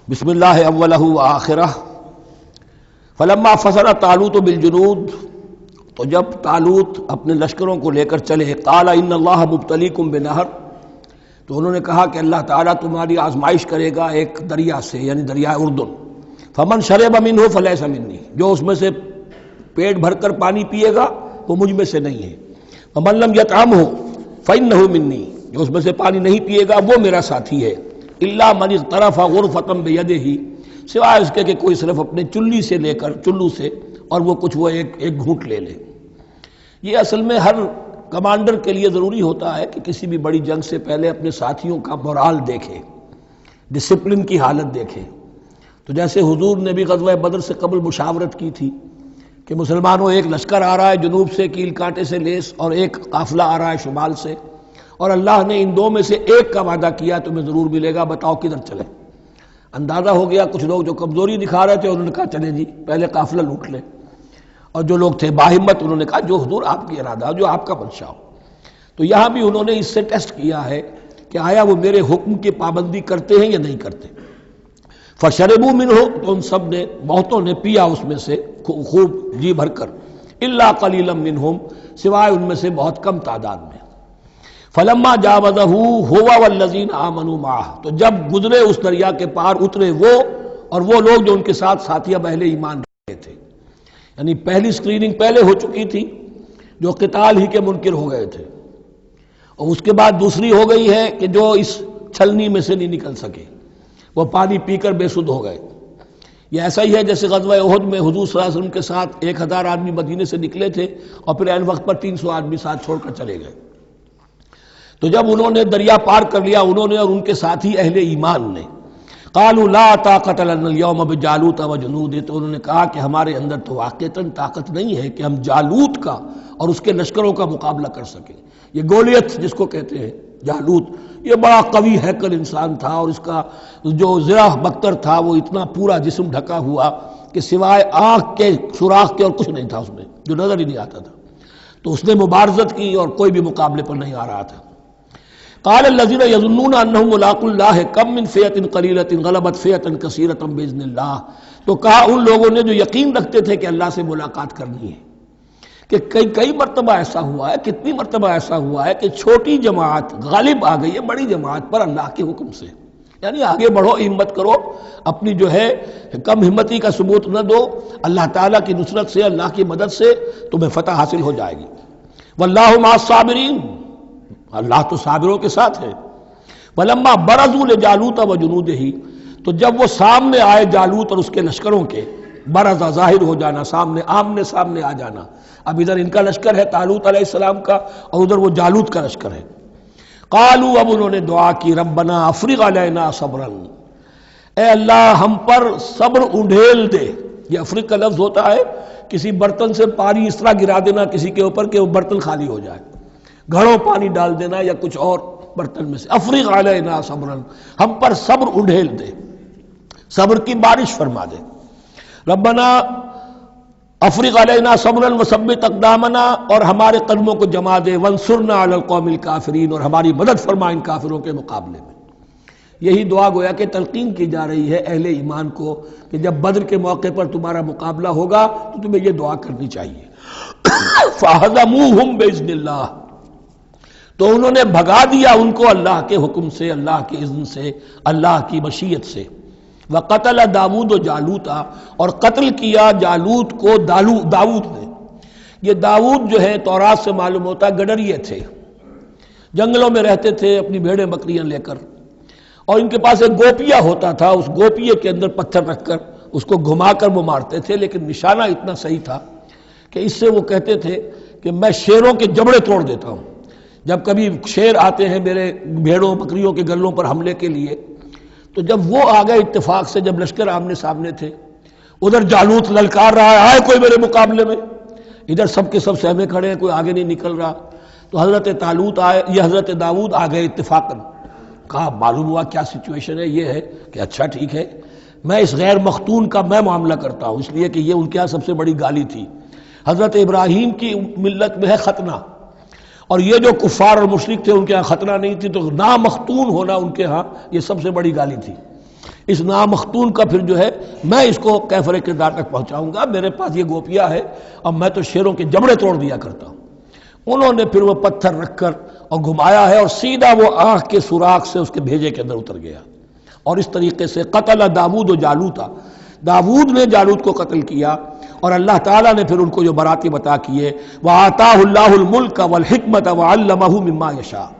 بسم اللہ اولہ و آخرہ. فلما فصل طالوت بالجنود، تو جب طالوت اپنے لشکروں کو لے کر چلے، قال ان اللہ مبتلیکم بنہر، تو انہوں نے کہا کہ اللہ تعالیٰ تمہاری آزمائش کرے گا ایک دریا سے، یعنی دریائے اردن. فمن شرب منہ فلیس منی، جو اس میں سے پیٹ بھر کر پانی پیے گا وہ مجھ میں سے نہیں ہے. ومن لم یطعمہ فانہ منی، جو اس میں سے پانی نہیں پیے گا وہ میرا ساتھی ہے. الا من اغترف غرفۃ بیدہ، سوائے اس کے کہ کوئی صرف اپنے چلی سے لے کر، چلو سے، اور وہ کچھ وہ ایک گھونٹ لے لے. یہ اصل میں ہر کمانڈر کے لیے ضروری ہوتا ہے کہ کسی بھی بڑی جنگ سے پہلے اپنے ساتھیوں کا مورال دیکھے، ڈسپلن کی حالت دیکھے. تو جیسے حضور نے بھی غزوہ بدر سے قبل مشاورت کی تھی کہ مسلمانوں ایک لشکر آ رہا ہے جنوب سے کیل کانٹے سے لیس، اور ایک قافلہ آ رہا ہے شمال سے، اور اللہ نے ان دو میں سے ایک کا وعدہ کیا تمہیں ضرور ملے گا، بتاؤ کدھر چلے. اندازہ ہو گیا کچھ لوگ جو کمزوری دکھا رہے تھے انہوں نے کہا چلیں جی پہلے قافلہ لوٹ لیں، اور جو لوگ تھے باہمت انہوں نے کہا جو حضور آپ کی ارادہ ہو، جو آپ کا منشا ہو. تو یہاں بھی انہوں نے اس سے ٹیسٹ کیا ہے کہ آیا وہ میرے حکم کی پابندی کرتے ہیں یا نہیں کرتے. فشربوا منہ، تو ان سب نے، بہتوں نے پیا اس میں سے خوب جی بھر کر. الا قلیلا منہم، سوائے ان میں سے بہت کم تعداد میں. فلما جاوزہ هو والذین آمنوا معہ، تو جب گزرے اس دریا کے پار، اترے وہ اور وہ لوگ جو ان کے ساتھ ساتھیہ اہل ایمان رہے تھے. یعنی پہلی سکریننگ پہلے ہو چکی تھی، جو قتال ہی کے منکر ہو گئے تھے، اور اس کے بعد دوسری ہو گئی ہے کہ جو اس چھلنی میں سے نہیں نکل سکے، وہ پانی پی کر بے سدھ ہو گئے. یہ ایسا ہی ہے جیسے غزوہ احد میں حضور صلی اللہ علیہ وسلم کے ساتھ 1000 آدمی مدینے سے نکلے تھے اور پھر عین وقت پر 300 آدمی ساتھ چھوڑ کر چلے گئے. تو جب انہوں نے دریا پار کر لیا، انہوں نے اور ان کے ساتھی اہل ایمان نے، قالوا لا طاقت لنا اليوم بجالوت وجنود، تو انہوں نے کہا کہ ہمارے اندر تو واقعتاً طاقت نہیں ہے کہ ہم جالوت کا اور اس کے لشکروں کا مقابلہ کر سکیں. یہ گولیت جس کو کہتے ہیں جالوت، یہ بڑا قوی ہیکل انسان تھا، اور اس کا جو زرہ بختر تھا وہ اتنا پورا جسم ڈھکا ہوا کہ سوائے آنکھ کے سوراخ کے اور کچھ نہیں تھا اس میں، جو نظر ہی نہیں آتا تھا. تو اس نے مبارزت کی اور کوئی بھی مقابلے پر نہیں آ رہا تھا. قال الذين يظنون انهم ملاقو الله كم من فئة قليلة غلبت فئة كثيرة باذن الله، تو کہا ان لوگوں نے جو یقین رکھتے تھے کہ اللہ سے ملاقات کرنی ہے کہ کئی مرتبہ ایسا ہوا ہے، کتنی مرتبہ ایسا ہوا ہے کہ چھوٹی جماعت غالب آ گئی ہے بڑی جماعت پر اللہ کے حکم سے. یعنی آگے بڑھو، ہمت کرو، اپنی جو ہے کم ہمتی کا ثبوت نہ دو، اللہ تعالیٰ کی نصرت سے، اللہ کی مدد سے تمہیں فتح حاصل ہو جائے گی۔ واللہ مع الصابرین، اللہ تو صابروں کے ساتھ ہے۔ ولما برزوا لجالوت وجنودہ، تو جب وہ سامنے آئے جالوت اور اس کے لشکروں کے، برزا ظاہر ہو جانا، سامنے آمنے سامنے آ جانا، اب ادھر ان کا لشکر ہے طالوت علیہ السلام کا، اور ادھر وہ جالوت کا لشکر ہے۔ قالوا، اب انہوں نے دعا کی، ربنا افرغ علینا صبرا، اے اللہ ہم پر صبر انڈھیل دے۔ یہ افرغ کا لفظ ہوتا ہے کسی برتن سے پانی اس طرح گرا دینا کسی کے اوپر کہ وہ برتن خالی ہو جائے، گھڑوں پانی ڈال دینا یا کچھ اور برتن میں سے۔ افرغ علینا صبرا، ہم پر صبر انڈھیل دے، صبر کی بارش فرما دے۔ ربنا افرغ علینا صبرا وثبت اقدامنا، اور ہمارے قدموں کو جما دے، وانصرنا علی القوم الکافرین، اور ہماری مدد فرما ان کافروں کے مقابلے میں۔ یہی دعا گویا کہ تلقین کی جا رہی ہے اہل ایمان کو کہ جب بدر کے موقع پر تمہارا مقابلہ ہوگا تو تمہیں یہ دعا کرنی چاہیے۔ فَهَزَمُوهُمْ بِإِذْنِ اللَّهِ، تو انہوں نے بھگا دیا ان کو اللہ کے حکم سے، اللہ کے اذن سے، اللہ کی مشیت سے۔ وَقَتَلَ داود جالوت، اور قتل کیا جالوت کو داود نے۔ یہ داود جو ہے تورات سے معلوم ہوتا گڈریے تھے، جنگلوں میں رہتے تھے اپنی بھیڑیں بکریاں لے کر، اور ان کے پاس ایک گوپیا ہوتا تھا، اس گوپیے کے اندر پتھر رکھ کر اس کو گھما کر وہ مارتے تھے، لیکن نشانہ اتنا صحیح تھا کہ اس سے وہ کہتے تھے کہ میں شیروں کے جبڑے توڑ دیتا ہوں۔ جب کبھی شیر آتے ہیں میرے بھیڑوں بکریوں کے گلوں پر حملے کے لیے، تو جب وہ آ گئے اتفاق سے، جب لشکر آمنے سامنے تھے، ادھر جالوت للکار رہا ہے آئے کوئی میرے مقابلے میں، ادھر سب کے سب سہمے کھڑے ہیں، کوئی آگے نہیں نکل رہا، تو حضرت طالوت آئے، یہ حضرت داود آ گئے اتفاقاً۔ کہا معلوم ہوا کیا سچویشن ہے، یہ ہے کہ اچھا ٹھیک ہے، میں اس غیر مختون کا میں معاملہ کرتا ہوں، اس لیے کہ یہ ان کے ہاں سب سے بڑی گالی تھی۔ حضرت ابراہیم کی ملت میں ہے ختنہ، اور یہ جو کفار اور مشرک تھے ان کے ہاں ختنہ نہیں تھی، تو نامختون ہونا ان کے ہاں یہ سب سے بڑی گالی تھی۔ اس نامختون کا پھر جو ہے میں اس کو کیفر کردار تک پہنچاؤں گا، میرے پاس یہ گوپیا ہے اور میں تو شیروں کے جبڑے توڑ دیا کرتا ہوں۔ انہوں نے پھر وہ پتھر رکھ کر اور گھمایا ہے، اور سیدھا وہ آنکھ کے سوراخ سے اس کے بھیجے کے اندر اتر گیا، اور اس طریقے سے قتل داود و جالوتا، داود نے جالوت کو قتل کیا، اور اللہ تعالیٰ نے پھر ان کو جو براتب عطا کیے، وَآتَاهُ اللَّهُ الْمُلْكَ وَالْحِكْمَةَ وَعَلَّمَهُ مِمَّا يَشَاءُ۔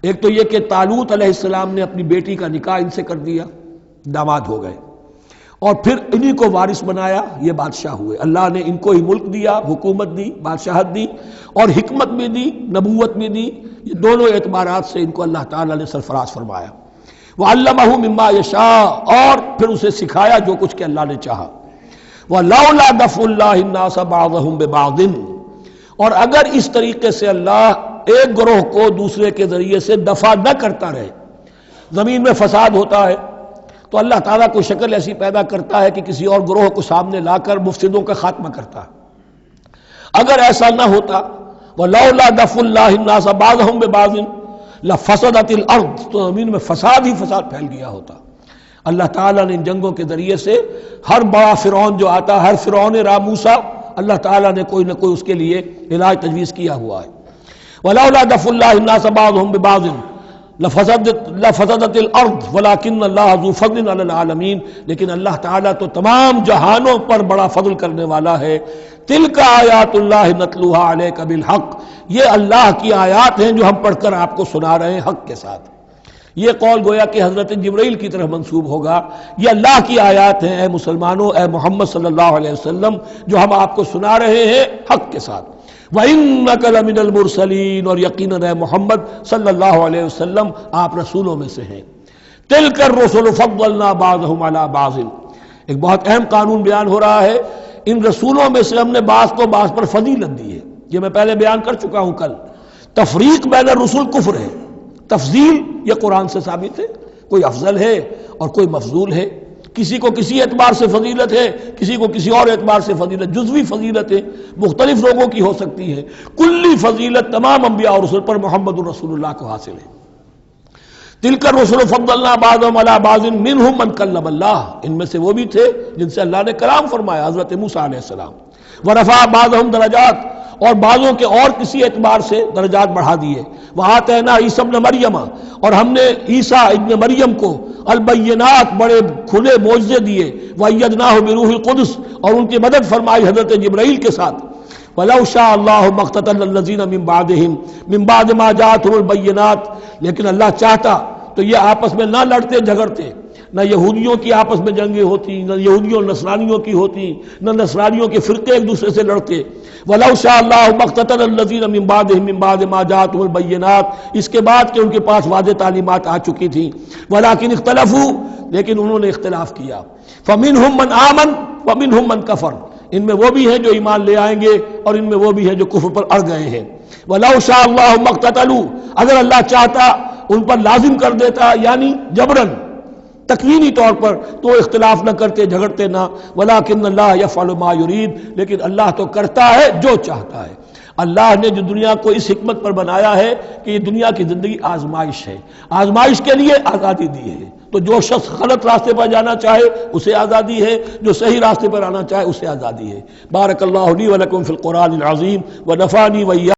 ایک تو یہ کہ طالوت علیہ السلام نے اپنی بیٹی کا نکاح ان سے کر دیا، داماد ہو گئے، اور پھر انہی کو وارث بنایا، یہ بادشاہ ہوئے۔ اللہ نے ان کو ہی ملک دیا، حکومت دی، بادشاہت دی، اور حکمت بھی دی، نبوت بھی دی، یہ دونوں اعتبارات سے ان کو اللہ تعالیٰ نے سرفراز فرمایا۔ وَعَلَّمَهُ مِمَّا يَشَاءُ، اور پھر اسے سکھایا جو کچھ کہ اللہ نے چاہا۔ وَلَوْلَا دَفْعُ اللَّهِ النَّاسَ بَعْضَهُمْ بِبَعْضٍ، اور اگر اس طریقے سے اللہ ایک گروہ کو دوسرے کے ذریعے سے دفع نہ کرتا رہے، زمین میں فساد ہوتا ہے تو اللہ تعالیٰ کو شکل ایسی پیدا کرتا ہے کہ کسی اور گروہ کو سامنے لا کر مفسدوں کا خاتمہ کرتا ہے۔ اگر ایسا نہ ہوتا، وَلَوْلَا دَفْعُ اللَّهِ النَّاسَ بَعْضَهُمْ بِبَعْضٍ لَفَسَدَتِ الْأَرْضُ، تو زمین میں فساد ہی فساد پھیل گیا ہوتا۔ اللہ تعالیٰ نے ان جنگوں کے ذریعے سے ہر بڑا فرعون جو آتا، ہر فرعون راموسا، اللہ تعالیٰ نے کوئی نہ کوئی اس کے لیے علاج تجویز کیا ہوا ہے۔ وَلَوْلَا دَفْعُ اللَّهِ النَّاسَ بَعْضَهُمْ بِبَعْضٍ لفسدت الارض ولكن اللہ ذو فضل علی العالمین، لیکن اللہ تعالیٰ تو تمام جہانوں پر بڑا فضل کرنے والا ہے۔ تلک آیات اللہ نتلوها علیک بالحق، یہ اللہ کی آیات ہیں جو ہم پڑھ کر آپ کو سنا رہے ہیں حق کے ساتھ۔ یہ قول گویا کہ حضرت جبرائیل کی طرف منسوب ہوگا، یہ اللہ کی آیات ہیں اے مسلمانوں، اے محمد صلی اللہ علیہ وسلم، جو ہم آپ کو سنا رہے ہیں حق کے ساتھ۔ وَإِنَّكَ لَمِنَ الْمُرْسَلِينَ، اور یقیناً اے محمد صلی اللہ علیہ وسلم آپ رسولوں میں سے ہیں۔ تِلْكَ الرُّسُلُ فَضَّلْنَا بَعْضَهُمْ عَلَى بَعْضٍ، ایک بہت اہم قانون بیان ہو رہا ہے، ان رسولوں میں سے ہم نے بعض کو بعض پر فضیلت دی ہے۔ یہ میں پہلے بیان کر چکا ہوں کل، تفریق بین الرسل کفر ہے، تفضیل یہ قرآن سے ثابت ہے، کوئی افضل ہے اور کوئی مفضول ہے، کسی کو کسی اعتبار سے فضیلت ہے، کسی کو کسی اور اعتبار سے فضیلت، جزوی فضیلت ہے مختلف لوگوں کی ہو سکتی ہے، کلی فضیلت تمام انبیاء اور رسول پر محمد رسول اللہ کو حاصل ہے۔ تلک الرسل فضلنا بعضهم علی بعض منهم من کلم اللہ، ان میں سے وہ بھی تھے جن سے اللہ نے کلام فرمایا، حضرت موسیٰ علیہ السلام۔ ورفع بعضهم درجات، اور بعضوں کے اور کسی اعتبار سے درجات بڑھا دیے۔ وآتینا عیسی ابن مریم، اور ہم نے عیسیٰ ابن مریم کو البینات بڑے کھلے معجزے دیے، وَأَيَّدْنَاهُ بِرُوحِ الْقُدُسِ اور ان کی مدد فرمائی حضرت جبرائیل کے ساتھ۔ وَلَوْ شَاءَ اللَّهُ مَا اقْتَتَلَ الَّذِينَ مِن بَعْدِهِمْ مِن بَعْدِ مَا جَاءَتْهُمُ الْبَيِّنَاتُ، لیکن اللہ چاہتا تو یہ آپس میں نہ لڑتے جھگڑتے، نہ یہودیوں کی آپس میں جنگیں ہوتی، نہ یہودیوں نصرانیوں کی ہوتی، نہ نصرانیوں کے فرقے ایک دوسرے سے لڑتے۔ وَلَوْ شَاءَ اللَّهُ مَا اقْتَتَلَ الَّذِينَ مِن بَعْدِهِمْ مِن بَعْدِ مَا جَاءَتْهُمُ الْبَيِّنَاتُ، اس کے بعد کہ ان کے پاس واضح تعلیمات آ چکی تھیں۔ وَلَٰكِنِ اخْتَلَفُوا، لیکن انہوں نے اختلاف کیا۔ فَمِنْهُم مَّنْ آمَنَ وَمِنْهُم مَّنْ كَفَرَ، ان میں وہ بھی ہیں جو ایمان لے آئیں گے اور ان میں وہ بھی ہیں جو کفر پر اڑ گئے ہیں۔ وَلَوْ شَاءَ اللَّهُ مَا اقْتَتَلُوا، اگر اللہ چاہتا ان پر لازم کر دیتا، یعنی جبراً تکوینی طور پر، تو اختلاف نہ کرتے، جھگڑتے نہ۔ وَلَٰكِنَّ اللَّهَ يَفْعَلُ مَا يُرِيدُ، لیکن اللہ تو کرتا ہے جو چاہتا ہے۔ اللہ نے جو دنیا کو اس حکمت پر بنایا ہے کہ یہ دنیا کی زندگی آزمائش ہے، آزمائش کے لیے آزادی دی ہے، تو جو شخص غلط راستے پر جانا چاہے اسے آزادی ہے، جو صحیح راستے پر آنا چاہے اسے آزادی ہے۔ بارک اللہ لی و لکم فی القرآن العظیم ونفعنی وإیاکم